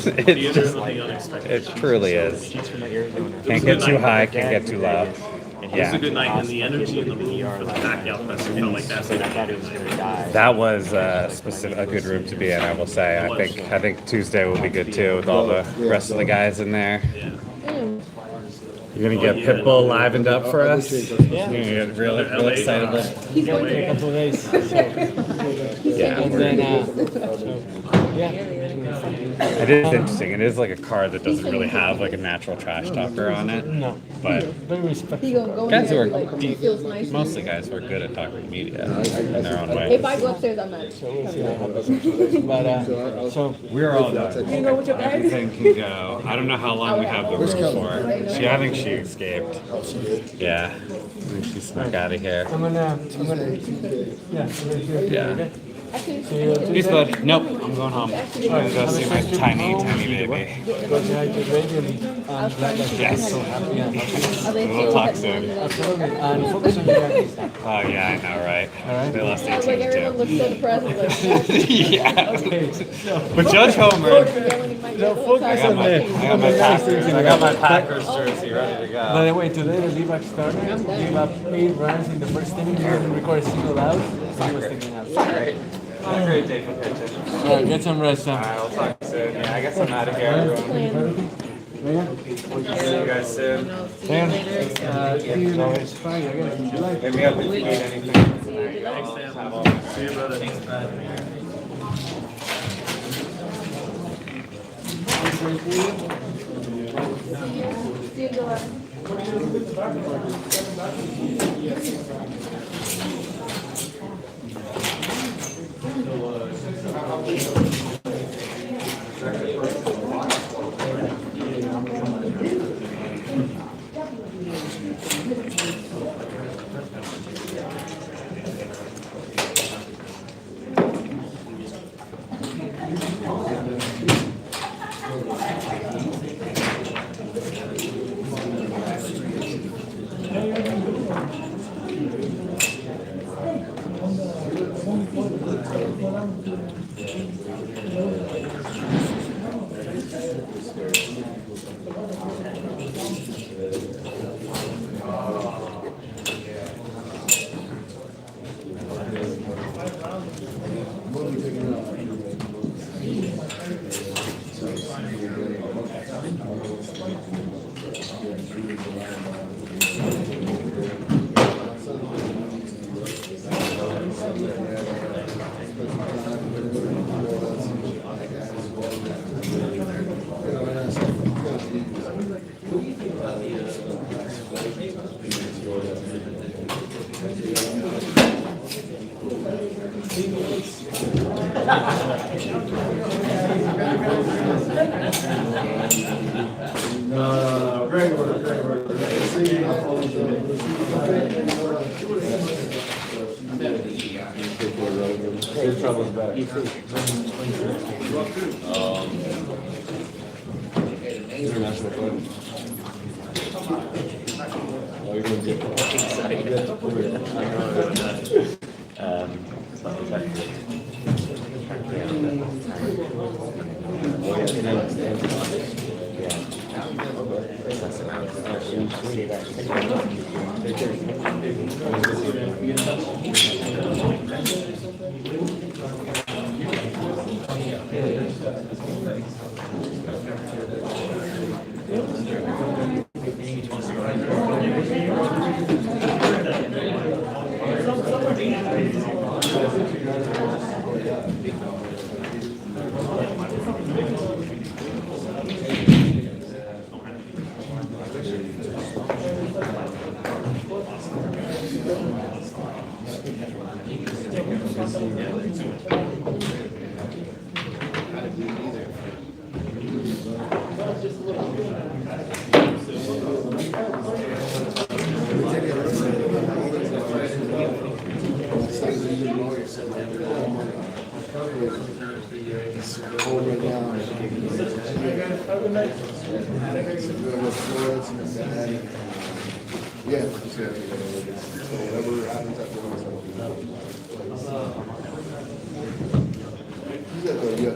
truly is. Can't get too high, can't get too low. It was a good night, and the energy in the room for the Pacquiao press felt like that's what I was going to die. That was a good room to be in, I will say. I think Tuesday will be good too with all the rest of the guys in there. You're gonna get Pitbull livened up for us. You're gonna get real excitable. He's going to Yeah. And then, yeah. It is interesting. It is like a card that doesn't really have like a natural trash talker on it. No. But Very respectful. He gonna go guys who there, are like, it feels nice. mostly guys who are good at talking media in their own way. If I go upstairs, I'm not. But, so We're all done. You know what your guys? Everything can go. I don't know how long we have the room for. I think she escaped. Yeah. I think she snuck out of here. I'm gonna, Yeah. Actually, Peace, bud. Nope, I'm going home. I'm gonna go see my tiny baby. Yes. We'll talk soon. Oh yeah, I know, right? They lost sounds like 18 everyone too. looks so depressed. Like, Yeah. But Judge Homer. I got my Packers jersey ready to By go. the way, today the D-back started. Gave up 8 runs in the first inning. He didn't record a single out. So he was thinking out. Great. Have a great day for pitching. All right, get some rest, Alright, we'll talk soon. Yeah, I guess I'm out of here, everyone. See you guys soon. Hit me up if you need anything. Thanks, Sam. See you, brother. Thanks, bud. see you go. Great work, great work. International fund. Oh, you're gonna get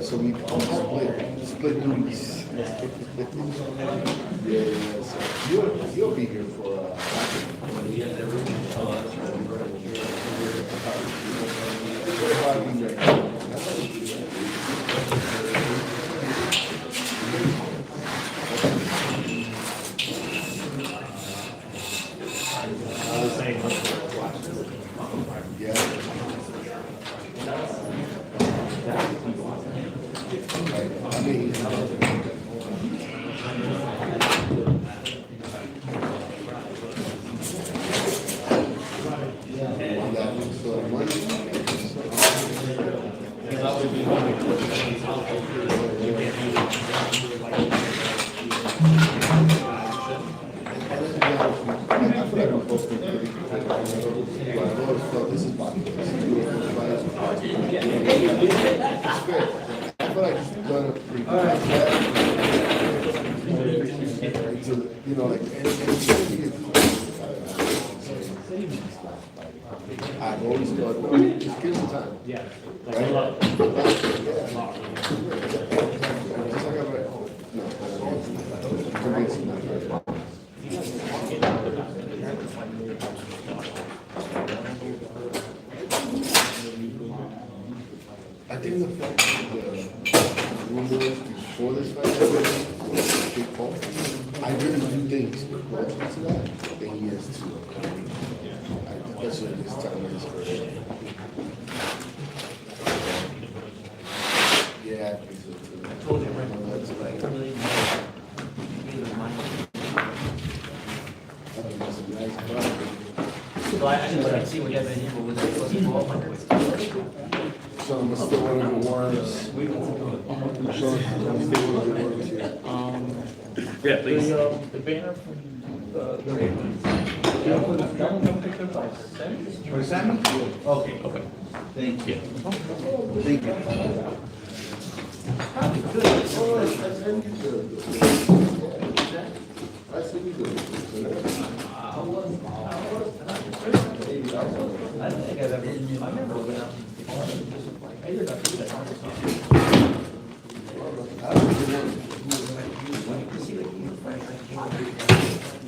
so we split duties. Yeah, so you'll be here for I've always thought, no, just give some time. Yeah. I think the fact that the rumors before this fight was a big fault. I really do think he's close to that. I think he is too. Especially this time of his career. Yeah, I think so too. I told him right that's like. So I didn't see what you have in here, but was So I'm still one of the worms. Yeah, please. The banner from the Ravens. That one picked up by Sammy? For Sammy? Okay. Okay. Thank you. Thank you. I don't think I've ever, I remember when I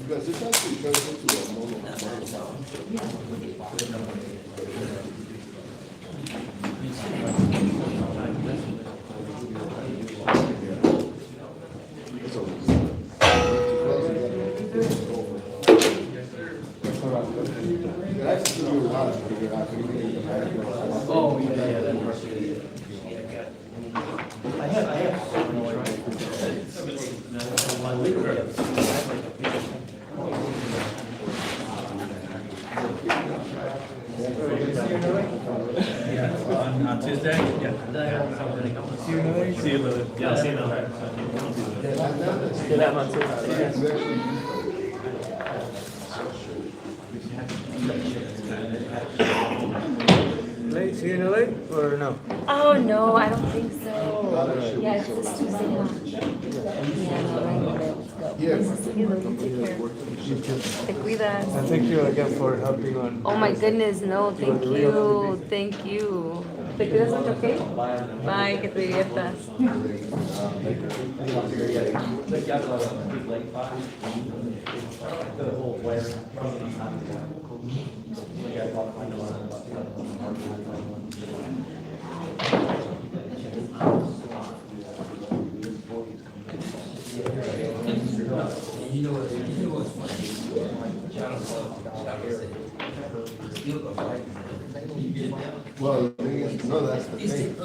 because this actually turns into a moment. Oh, yeah, that's I have my leader. On Tuesday? Yeah. See you later. See you later. Yeah, see you later. Get out on Tuesday. See you in LA or no? Oh, no, I don't think so. Yeah, it's this Tuesday, huh? Yeah, no, right, let's go. Nice to see you, Lily. Take care. Te cuidas. And thank you again for helping on. Oh my goodness, no, thank you, thank you. Te cuidas mucho, okay? Bye, que te diviertas. Well, the thing is, no, that's the thing.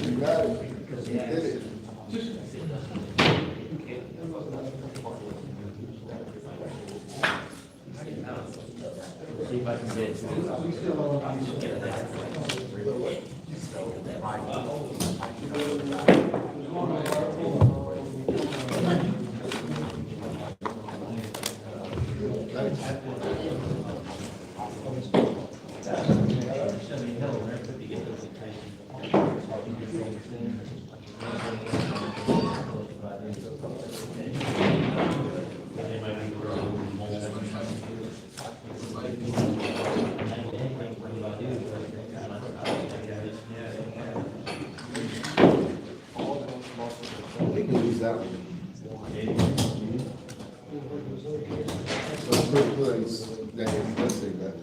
You got it. You did it. They can use that one. So quick place, let's take that.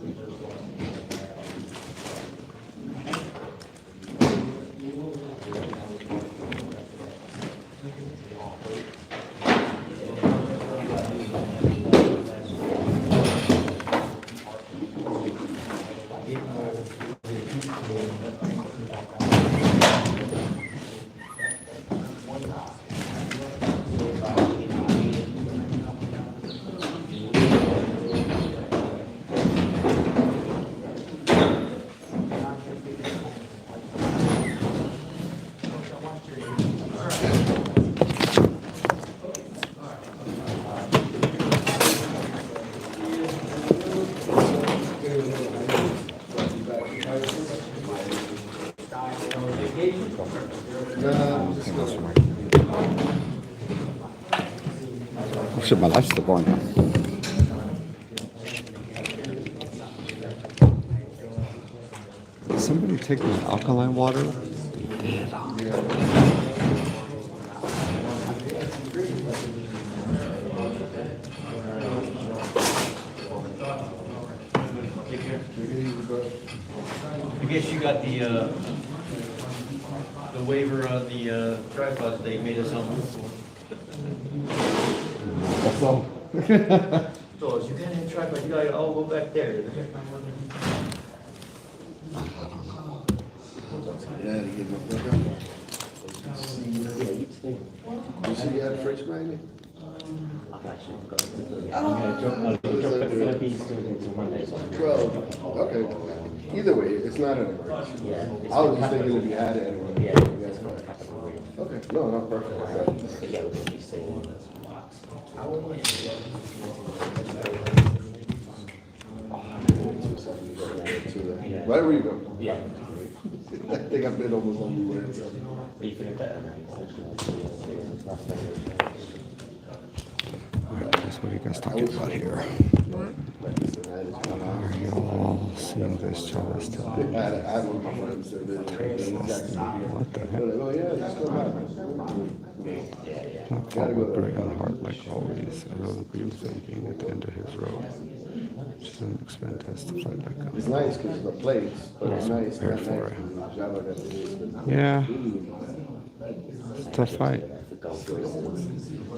Oh shit, my life's still going. Did somebody take my alkaline water? They did. I guess you got the waiver of the tripod they made us on. That's all. So you can't have tripod, you gotta all go back there. Yeah, to get my book up. You see you had a fridge magnet? Twelve, okay. Either way, it's not an emergency. I was just thinking if you had it anyway. Okay, no, not perfect. Right where you go. Yeah. I think I've been almost everywhere. So. Alright, what are you guys talking about here? Are you all seeing this Chavez today? I had one of my friends that did What the heck? Oh, yeah, it's still happening. Not Bring on heart like always. A road green thinking at the end of his road. Just an expand test to fly back up. It's nice because the plates, but it's nice. Prepared for it. It. Yeah. It's a tough fight.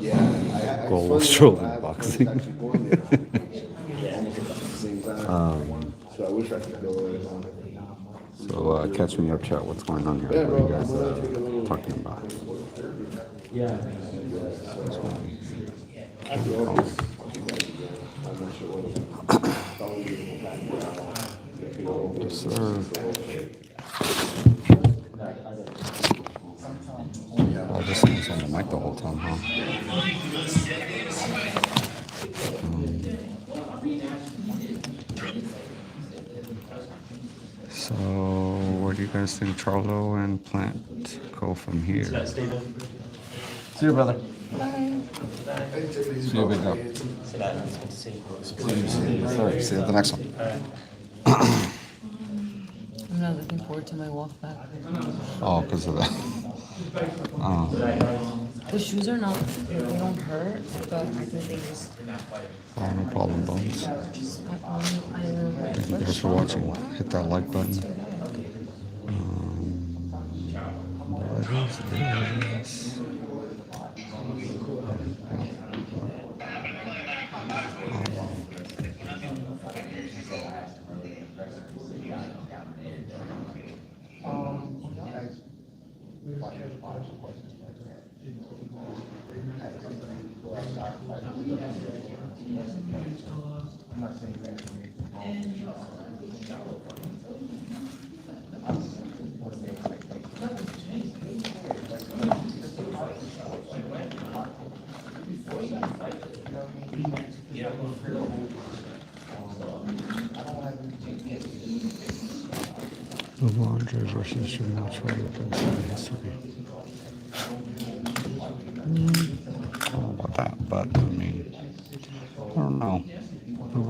Yeah. Goal was trolling boxing. So I wish I could go in on it. So catch me up, chat. What's going on here? Yeah, What are you bro. guys I'm gonna take a little- talking about? Yeah. Yes, sir. Oh, this thing's on the mic the whole time, huh? So, where do you guys think Charlo and Plant go from here? See you, brother. Bye. See you, big dog. Yes, sir. See you at the next one. I'm not looking forward to my walk back. Oh, because of that. Oh. The shoes are not, they don't hurt, but I think they just, Oh, no problem, Bones. I don't know. Thank you guys for watching. Hit that like button. What is this? Andre versus Jermall Charlo. I don't know about that, but I mean, I don't know.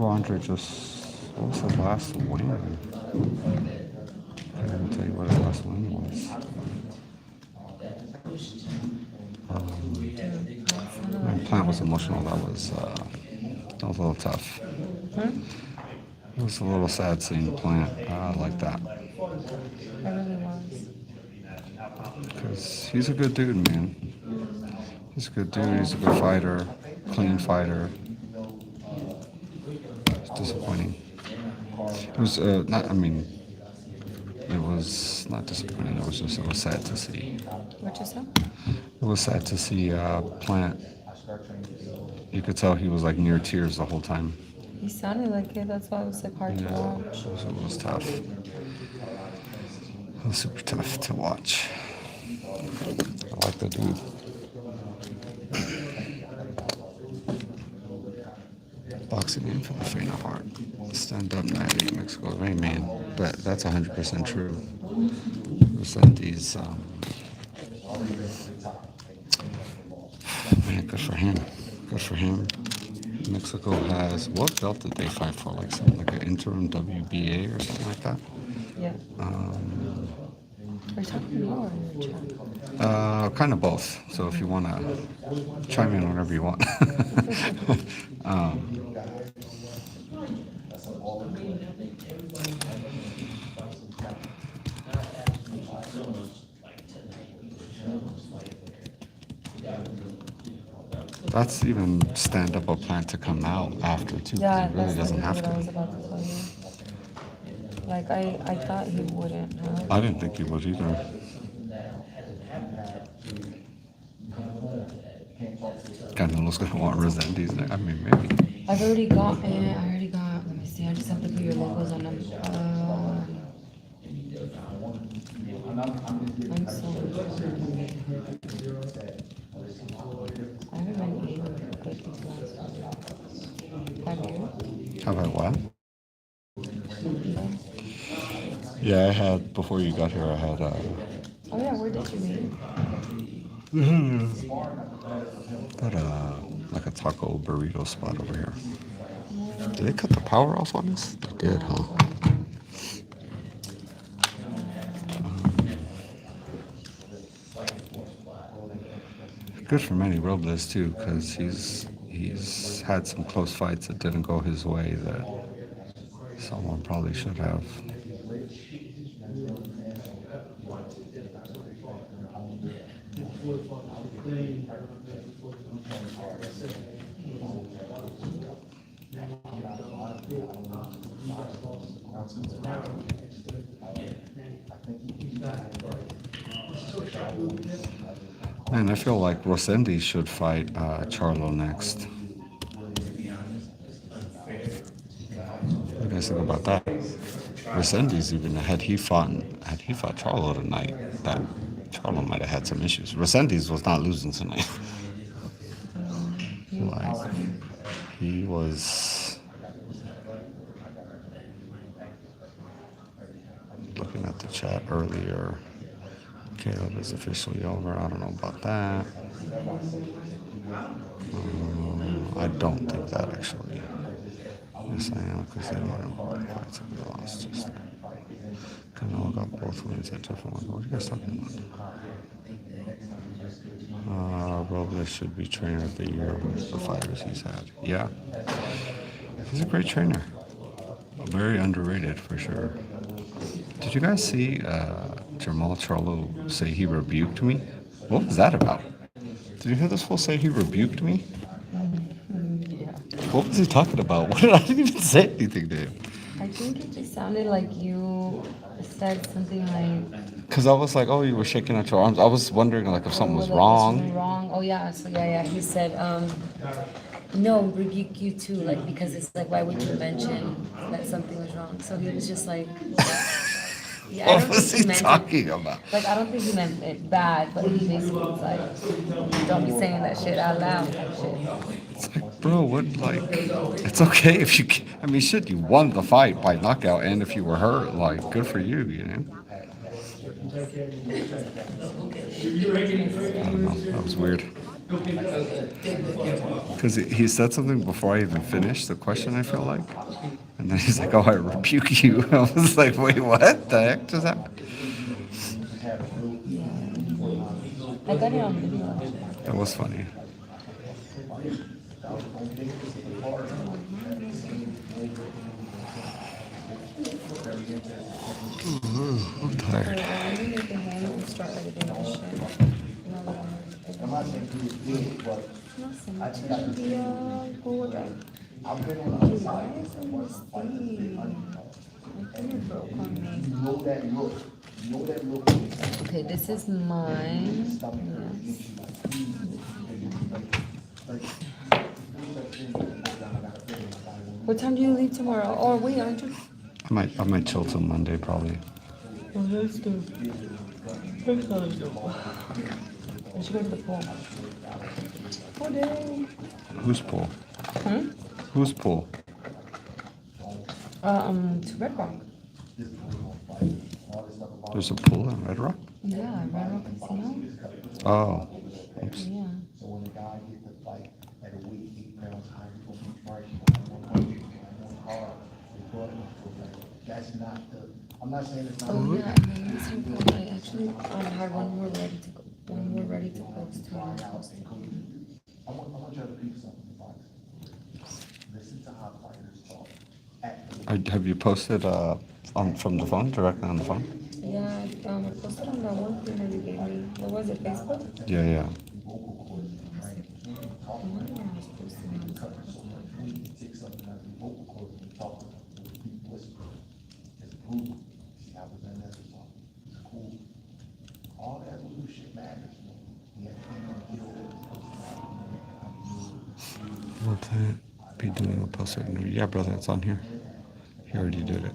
Andre just, what was the last win? I can't even tell you what the last win was. When Plant was emotional, that was a little tough. It was a little sad seeing Plant like that. I really was. Because he's a good dude, man. He's a good dude, he's a good fighter, clean fighter. It's disappointing. It was not, I mean, it was not disappointing, it was sad to see. What you said? It was sad to see Plant. You could tell he was like near tears the whole time. He sounded like it, that's why it was like hard to watch. It was tough. It was super tough to watch. I like the dude. Boxing in for the faint of heart. Stand up, Natty, Mexico. Hey, man, that's 100% true. Resendiz, man, good for him. Good for him. Mexico has, what belt did they fight for? Like something like an interim WBA or something like that? Yeah. Are you talking to me or in the chat? Kind of both. So if you want to chime in whenever you want. That's even stand-up a plan to come out after too. Yeah, It really that's doesn't have what I was to. about to tell you. Like, I thought he wouldn't have. I didn't think he would either. Canelo's gonna want Resendiz. I mean, maybe. I've already got it. Let me see. I just have to put your logos on them. I'm so I haven't been eating good these last. Have you? Have I what? Yeah, I had, before you got here, I had, Oh yeah, where did you eat? like a taco burrito spot over here. Did they cut the power off on this? They did, huh? Good for Manny Robles too, because he's had some close fights that didn't go his way that someone probably should have. Man, I feel like Resendiz should fight Charlo next. What do you guys think about that? Resendiz, even had he fought Charlo tonight, that Charlo might have had some issues. Resendiz was not losing tonight. Like, he was looking at the chat earlier. Caleb is officially over. I don't know about that. I don't think that actually. Yes, I am, because they want to fight somebody else. Just Canelo got both wins at different ones. What are you guys talking about? Robles should be trainer of the year with the fighters he's had. Yeah. He's a great trainer. Very underrated for sure. Did you guys see Jermall Charlo say he rebuked me? What was that about? Did you hear this fool say he rebuked me? Yeah. What was he talking about? What did I didn't even say anything to him? I think it just sounded like you said something like. Because I was like, oh, you were shaking out your arms. I was wondering like if something was like, wrong. something wrong. Oh yeah. So yeah. He said, no, rebuke you too. Like because it's like, why would you mention that something was wrong? So he was just like. Yeah, What was he talking about? Like, I don't think he meant it bad, but he basically was like, don't be saying that shit out loud type shit. It's like, bro, what, like, it's okay if you, I mean, shit, you won the fight by knockout, and if you were hurt, like, good for you, you know? I don't know, that was weird. Because he said something before I even finished the question, I feel like. And then he's like, oh, I rebuke you. I was like, wait, what the heck just happened? I got it on video. That was funny. I'm tired. Okay, this is mine. Yes. What time do you leave tomorrow? Or wait, aren't you? I might chill till Monday probably. Oh, that's good. That's good. I should go to the pool. Pool day. Whose pool? Hmm? Whose pool? To Red Rock. There's a pool in Red Rock? Yeah, Red Rock Casino. Oh. Oops. Yeah. That's not the, I'm not saying it's not. Oh yeah, and then this time I actually had one more ready to go. One more ready to post to our house. I want you to repeat something about this. Listen to how fighters talk. Have you posted from the phone, directly on the phone? Yeah, I posted on that one thing that you gave me. What was it, Facebook? Yeah, yeah. Will that be doing a post interview? Yeah, brother, it's on here. He already did it.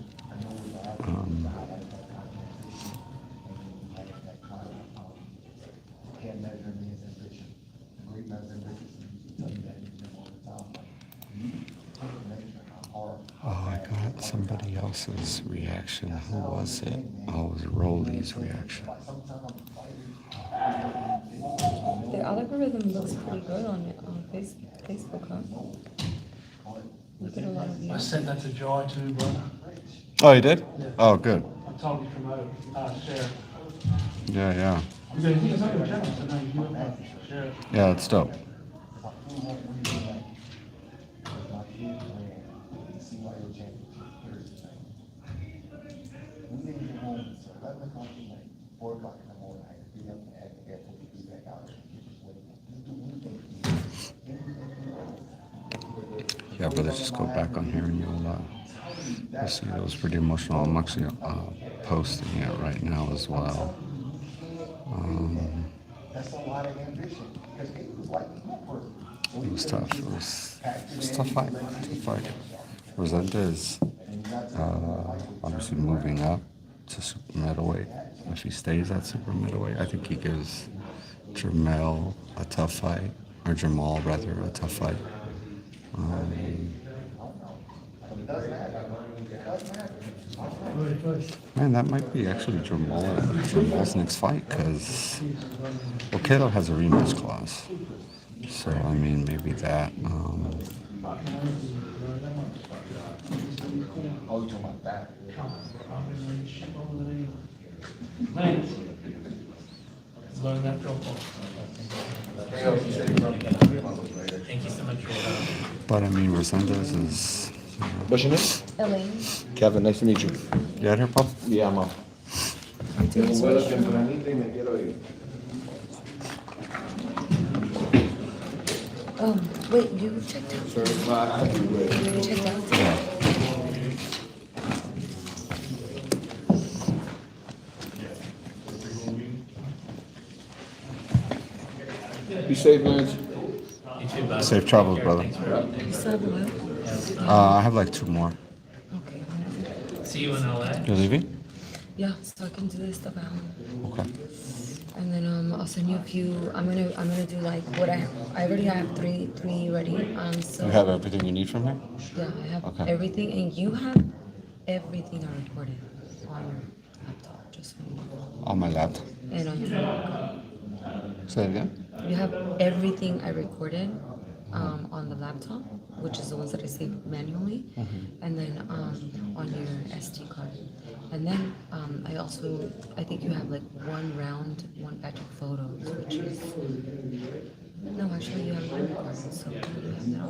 Oh, I got somebody else's reaction. Who was it? Oh, it was Rolly's reaction. The algorithm looks pretty good on it on Facebook, huh? You get a lot of views. I sent that to Joy too, brother. Oh, you did? Yeah. Oh, good. I told you to promote, share. Yeah, yeah. Because he's on your channel, so now you do it, share it. Yeah, it's dope. Yeah, brother, just go back on here and you'll see it was pretty emotional. I'm actually posting it right now as well. That's a lot of ambition, because he was like Cooper. It was tough. It was a tough fight. Resendiz, obviously moving up to super middleweight. If he stays at super middleweight, I think he gives Jermall a tough fight, or Jermall rather, a tough fight. Man, that might be actually Jermall's next fight, because well, Caleb has a rematch clause. So, I mean, maybe that. Oh, you talking about that? Thank you so much for your But I mean, Resendiz is. What's your name? Elaine. Kevin, nice to meet you. You out here, Pop? Yeah, I'm up. Wait, you checked out? You checked out? Yeah. Be safe, Lance. Safe travels, brother. You still have a while? I have like 2 more. Okay. See you in LA. You're leaving? Yeah, so I can do this stuff at home. Okay. And then I'll send you a few. I'm gonna do like what I already have three ready. So You have everything you need from here? yeah, I have Okay. everything, and you have everything I recorded on your laptop, just so you know. On my laptop. And on your phone. Say it again? You have everything I recorded on the laptop, which is the ones that I saved manually, and then on your SD card. And then I think you have like one batch of photos, which is, no, actually you have one recorded, so you have that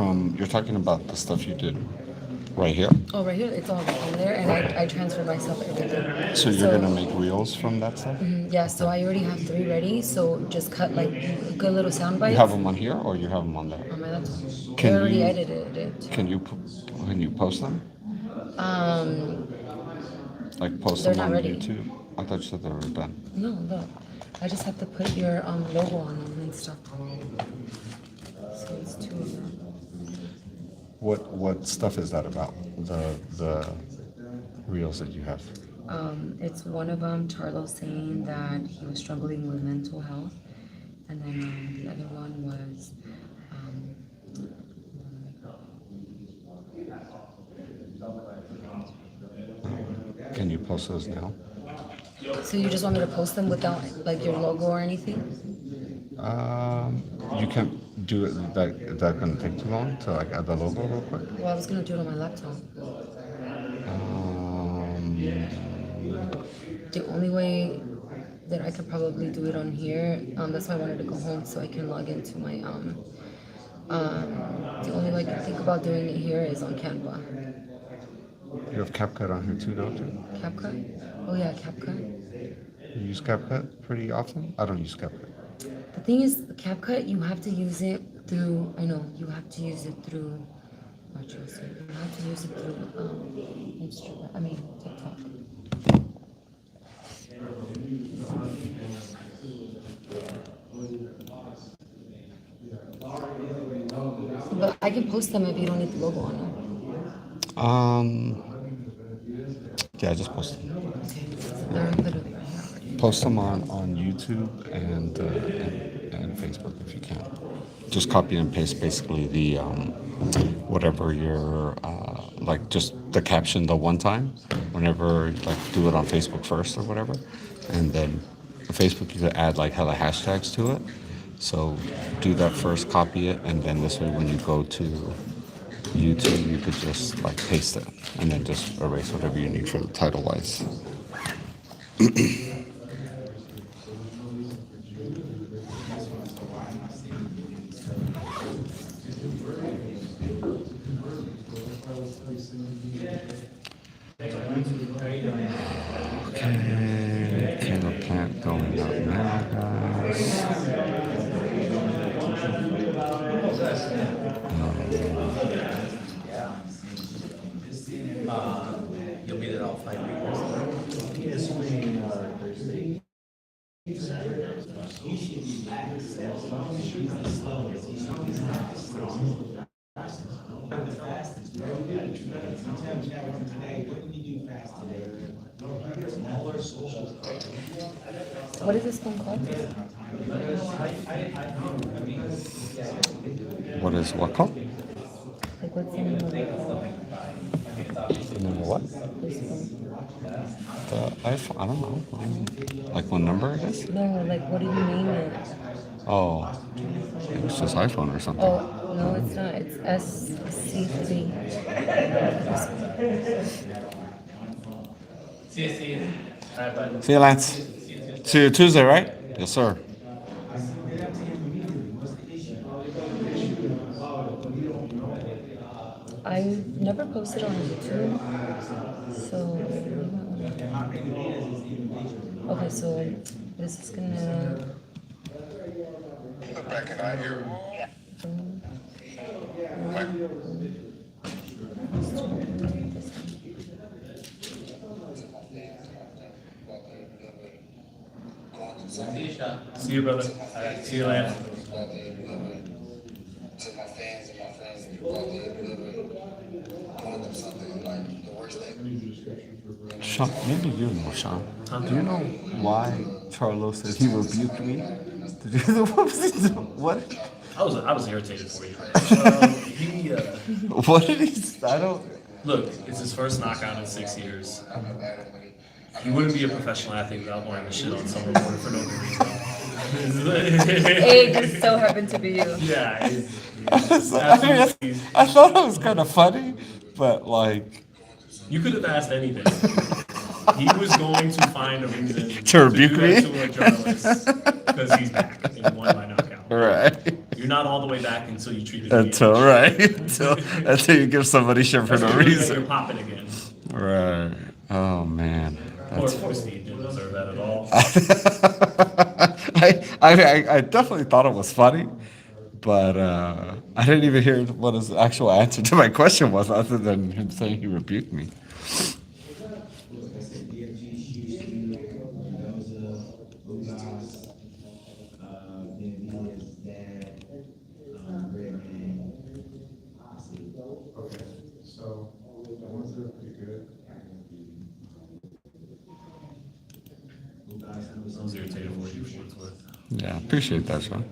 all. You're talking about the stuff you did right here? Oh, right here, it's all in there, and I transferred myself everything. So you're gonna make reels from that stuff? Yeah, so I already have 3 ready, so just cut like good little sound bites. You have them on here or you have them on there? On my laptop. Can I already you- edited it. Can you post them? Like post They're them not on ready. YouTube? I thought you said they were done. No, look. I just have to put your logo on them and stuff. So it's 2 of them. What stuff is that about? The reels that you have? It's one of them, Charlo saying that he was struggling with mental health. And then the other one was, Can you post those now? so you just want me to post them without like your logo or anything? You can't do it. That gonna take too long to like add the logo real quick. Well, I was gonna do it on my laptop. The only way that I could probably do it on here, that's why I wanted to go home so I can log into my, the only way I can think about doing it here is on Canva. You have CapCut on here too, don't you? CapCut? Oh yeah, CapCut. You use CapCut pretty often? I don't use CapCut. The thing is, CapCut, you have to use it through, I know, you have to use it through, what you say, you have to use it through, Instagram, TikTok. But I can post them if you don't need the logo on them. Yeah, just post them. They're literally right here already. Post them on YouTube and Facebook if you can. Just copy and paste basically the whatever your like just the caption the one time. Whenever like do it on Facebook first or whatever, and then on Facebook you could add like hella hashtags to it. So do that first, copy it, and then this way when you go to YouTube you could just like paste it and then just erase whatever you need for the title wise. Okay, Caleb Plant going up now, guys. You'll be there all 5 weeks. What is this one called? What is what called? Like, what's the name of it called? The name of what? This one. The iPhone? I don't know. Like what number it is? No, like, what do you name it? Oh, it's just iPhone or something. Oh, no, it's not. It's SC3. See you. All right, bye. See you, Lance. See you Tuesday, right? Yes, sir. I never posted on YouTube, so okay, so this is gonna. See you, brother. All right, see you later. To my fans and my friends, and you brought the going through something like the worst thing. Sean, maybe you know, Sean. Do you know why Charlo said he rebuked me? Did you know what? I was irritated for you. What did he say? I don't. Look, it's his first knockout in 6 years. He wouldn't be a professional athlete without wanting to shit on some reporter for no good reason. It just so happened to be you. Yeah. I thought it was kind of funny, but like. You could have asked anything. He was going to find a reason To rebuke do that me? to a journalist because he's back and he won by knockout. Right. You're not all the way back until you treat it. Until right. Until you give somebody shit for no You're reason. popping again. Right. Oh man. Poor Steve didn't deserve that at all. I definitely thought it was funny, but I didn't even hear what his actual answer to my question was, other than him saying he rebuked me. I was irritated for you for what it's worth. Yeah, appreciate that, Sean.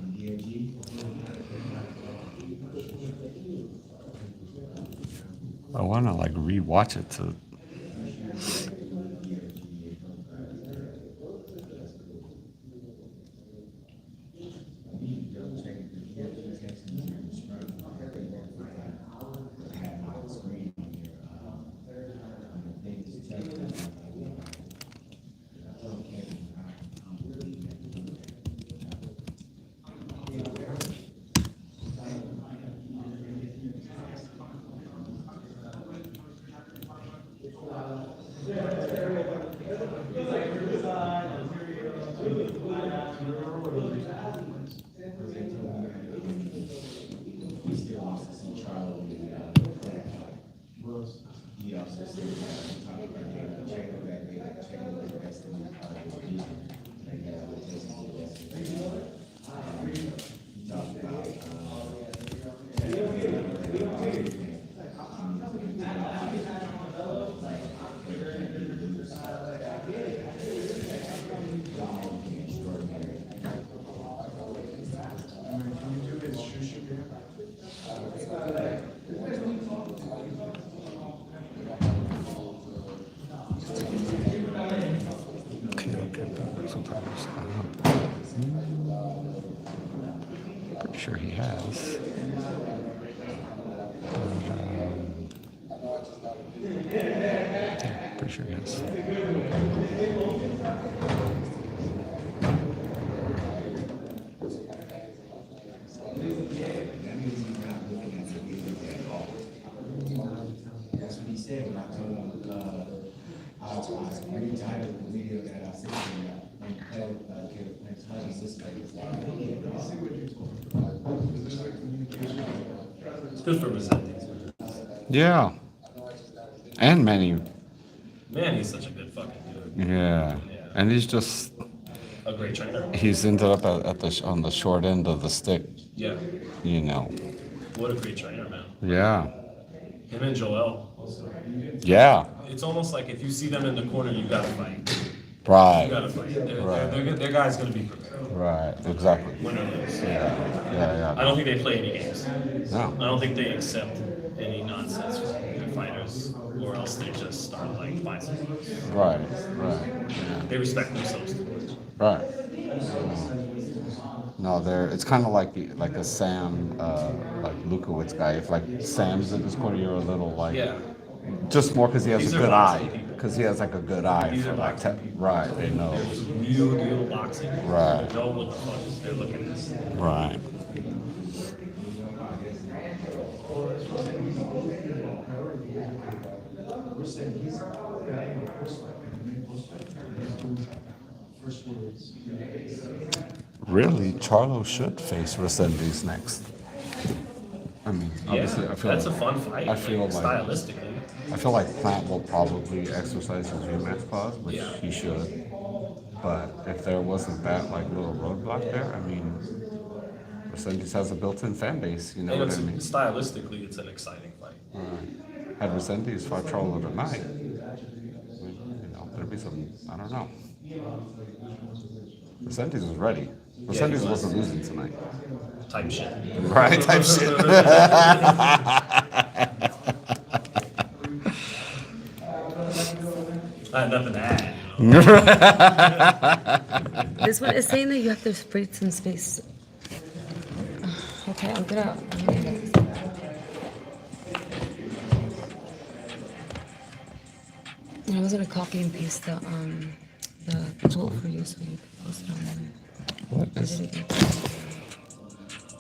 I want to like rewatch it to. Pretty sure he has. Yeah, pretty sure he has. That's what he said when I told him, I was pretty tired of the video that I sent him. It's good for Resendiz. Yeah. And Manny. Man, he's such a good fucking dude. Yeah. And he's just, a great trainer. He's ended up on the short end of the stick, Yeah. you know. What a great trainer, man. Yeah. Him and Joel. Yeah. It's almost like if you see them in the corner, you gotta fight. Right. You gotta fight. Right. Their guy's gonna be prepared. Right. Exactly. Win or lose. Yeah. I don't think they play any games. No. I don't think they accept any nonsense from their fighters, or else they just start like fighting. Right. Yeah. They respect themselves too much. Right. No, it's kind of like a Sam, like Lukowitz guy. If like Sam's in his corner, you're a little like, Yeah. just more because he has These a are good boxing eye. people. Because he has like a good eye These for are like, boxing people. right, they know. Real deal boxing. Right. They know what the fuck they're looking at. Right. Really, Charlo should face Resendiz next. I mean, obviously, I feel that's like, a fun fight. I feel like stylistically. I feel like Plant will probably exercise his rematch clause, which Yeah. he should. But if there wasn't that like little roadblock there, I mean, Resendiz has a built-in fan base. You know And what it's, I mean? stylistically, it's an exciting fight. Right. Had Resendiz fought Charlo tonight, you know, there'd be some. I don't know. Resendiz was ready. Resendiz wasn't losing tonight. Type shit. Right, type shit. I had nothing to add. This one is saying that you have to create some space. Okay, I'm gonna. I was gonna copy and paste the quote for you so you can post it on there.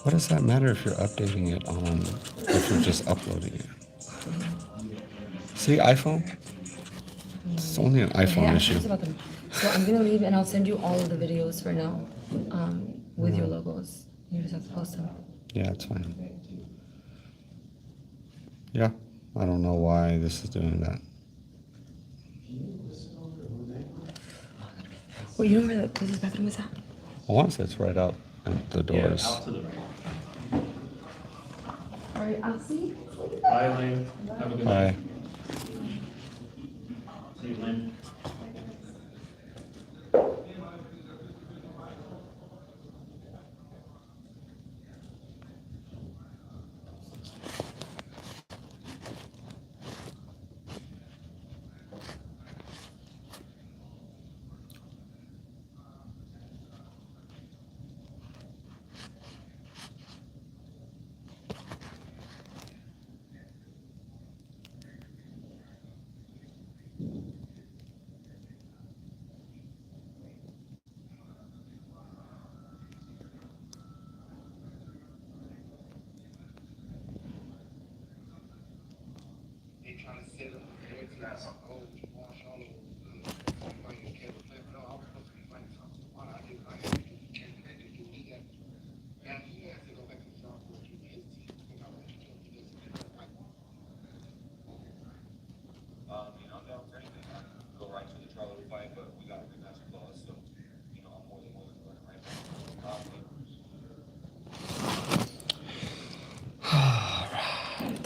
What does that matter if you're updating it on, if you're just uploading it? See, iPhone? It's only an iPhone Okay, issue. about them. So I'm gonna leave and I'll send you all of the videos for now, with your logos. You just have to post them. Yeah, it's fine. Yeah, I don't know why this is doing that. Well, you know where the business bathroom is at? I want to say it's right out at the doors. Yeah, out to the right. All right, I'll see. Bye, Elaine. Have a good Bye. night. See you, Elaine. They trying to set up Jermall Charlo, fighting Caleb Plant, but no, I was supposed to be fighting something. I can't do he got. Now he has to go back to the job for his team. You know, he doesn't fight. I'm down for anything. I can go right to the Charlo fight, but we got a rematch clause, so I'm more than willing to run right now. All right.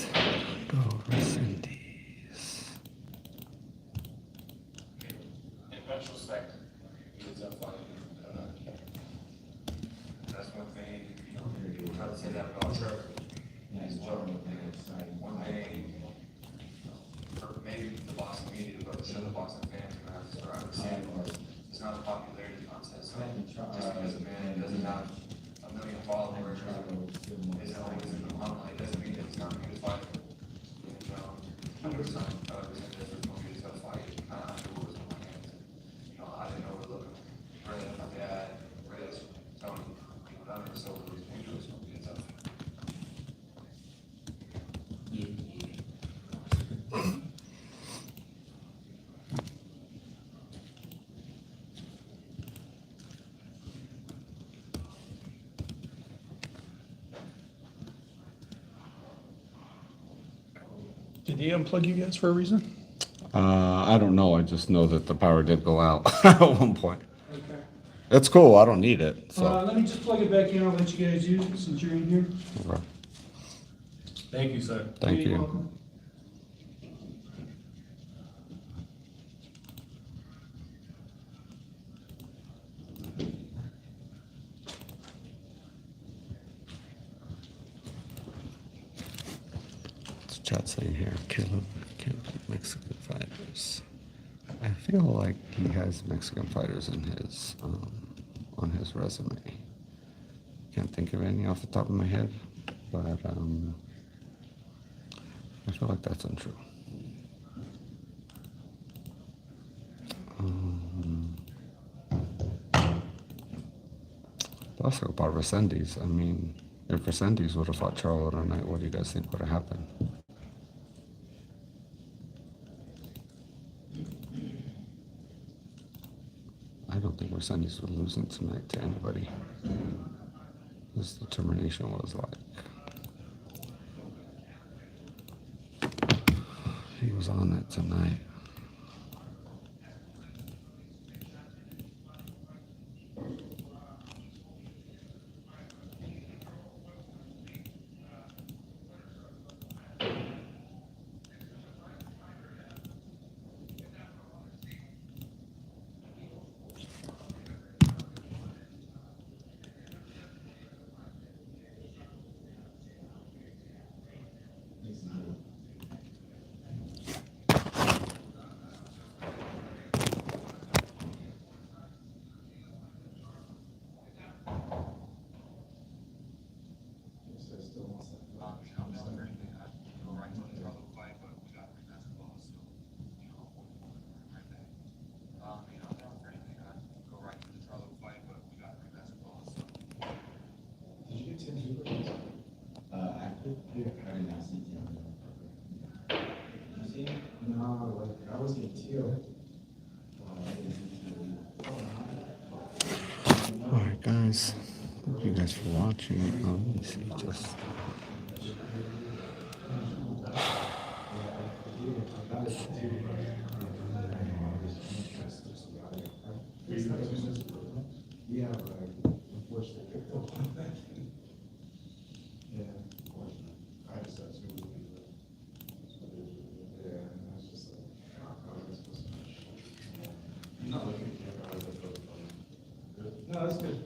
Go Resendiz. In retrospect, he was up fighting. That's one thing, people try to say that about Trevor. He's Trevor. One thing, or maybe the boxing community, but some of the boxing fans are going to have to start understanding it's not a popularity contest. Just because a man doesn't have a million followers or isn't always in the limelight doesn't mean that he's not a good fighter. And Resendiz was going to be a tough fight. Kind of afterwards in my hands. I didn't overlook him. Red, my dad, Riz, Tony, none of us overlooked him. It was going to be a tough fight. Did he unplug you guys for a reason? I don't know. I just know that the power did go out at one point. Okay. It's cool, I don't need it, so. Let me just plug it back in, I'll let you guys use it since you're in here. Okay. Thank you, sir. Thank You're you. welcome. What's the chat saying here? Caleb can't beat Mexican fighters. I feel like he has Mexican fighters in his on his resume. Can't think of any off the top of my head, but I feel like that's untrue. Also about Resendiz. I mean, if Resendiz would have fought Charlo tonight, what do you guys think would have happened? I don't think Resendiz was losing tonight to anybody. His determination was like, he was on it tonight. Alright guys, thank you guys for watching. Let me see, just Yeah, but unfortunately. Yeah, unfortunately. I just said it would be. Yeah, and that's just like, no, that's good. That's good.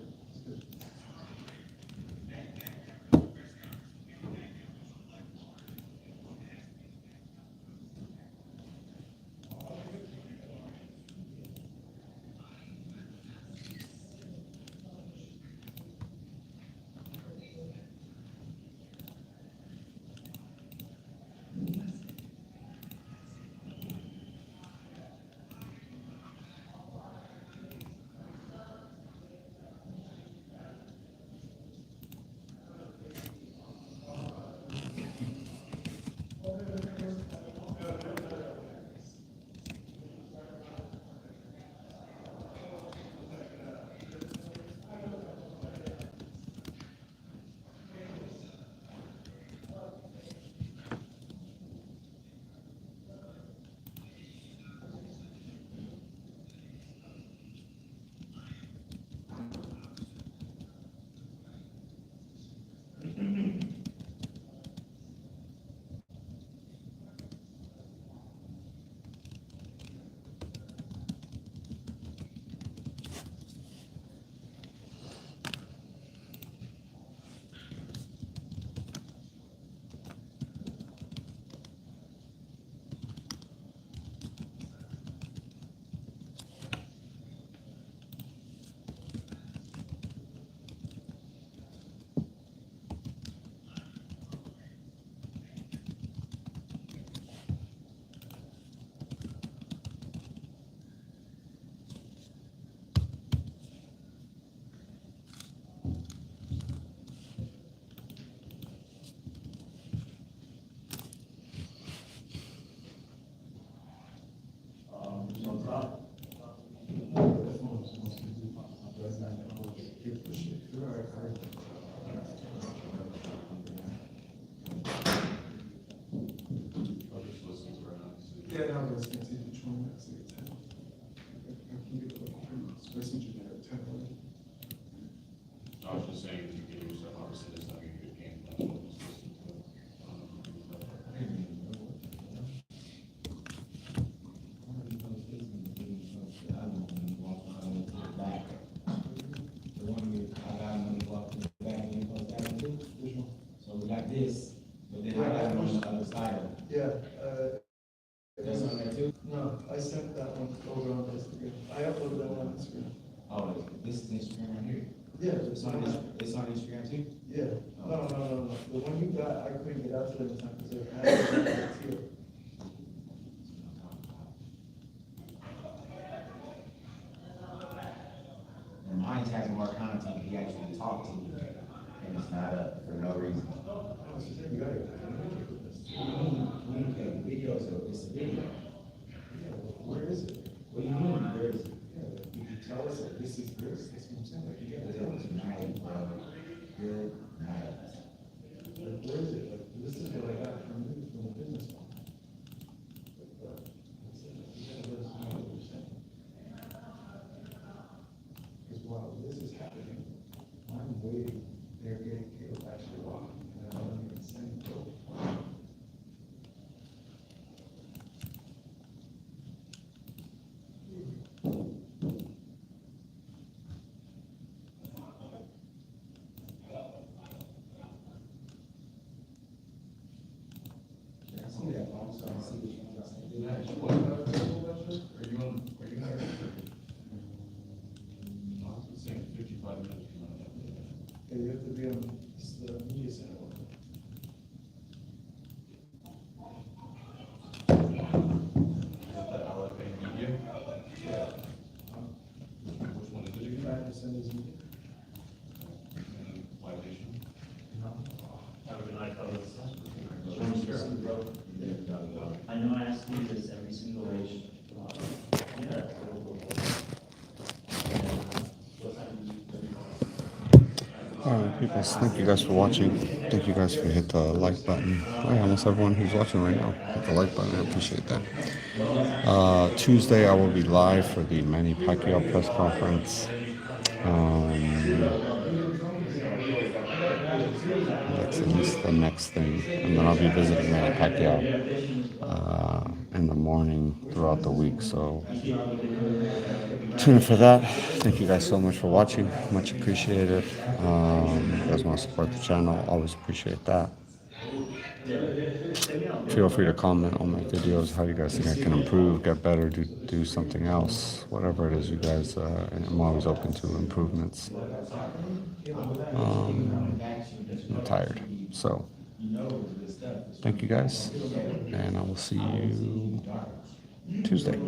Yeah, no, I was gonna say which one. I can get the messenger there. I was just saying, if you give yourself, obviously, this not a good game plan. So we got this, but then I got it on the other side. Yeah, That's on there too? no, I sent that one over on Instagram. I uploaded that one on Instagram. Oh, this is Instagram right here? Yeah. It's on, it's on Instagram too? Yeah, no. The one you got, I couldn't get out to them in time because I had it here. And mine has more content, he actually talked to me, and it's not up for no reason. You got it. Communicate video, so it's a video. Where is it? What do you mean, where is it? You can tell us that this is this, that's what I'm saying, like, you gotta tell us tonight, good night. Where is it? Like, this is what I got from you, from the business one. Because while this is happening, I'm waiting, they're getting killed actually walking, and I don't even send it. I see that, also, I see what you're saying. Are you on, are you there? I was saying 55 minutes. Yeah, you have to be on the media center one. Yeah. Which one is it again? Trying to send this meeting. Violation? Have a good night, fellas. I know I ask you this every single week. Alright, people, thank you guys for watching. Thank you guys for hit the like button. Hey, almost everyone who's watching right now, hit the like button. I appreciate that. Tuesday, I will be live for the Manny Pacquiao press conference. That's at least the next thing. And then I'll be visiting Manny Pacquiao in the morning throughout the week. So tune in for that. Thank you guys so much for watching. Much appreciated. You guys want to support the channel, always appreciate that. Feel free to comment on my videos, how you guys think I can improve, get better, do something else, whatever it is you guys, I'm always open to improvements. I'm tired, so thank you guys, and I will see you Tuesday.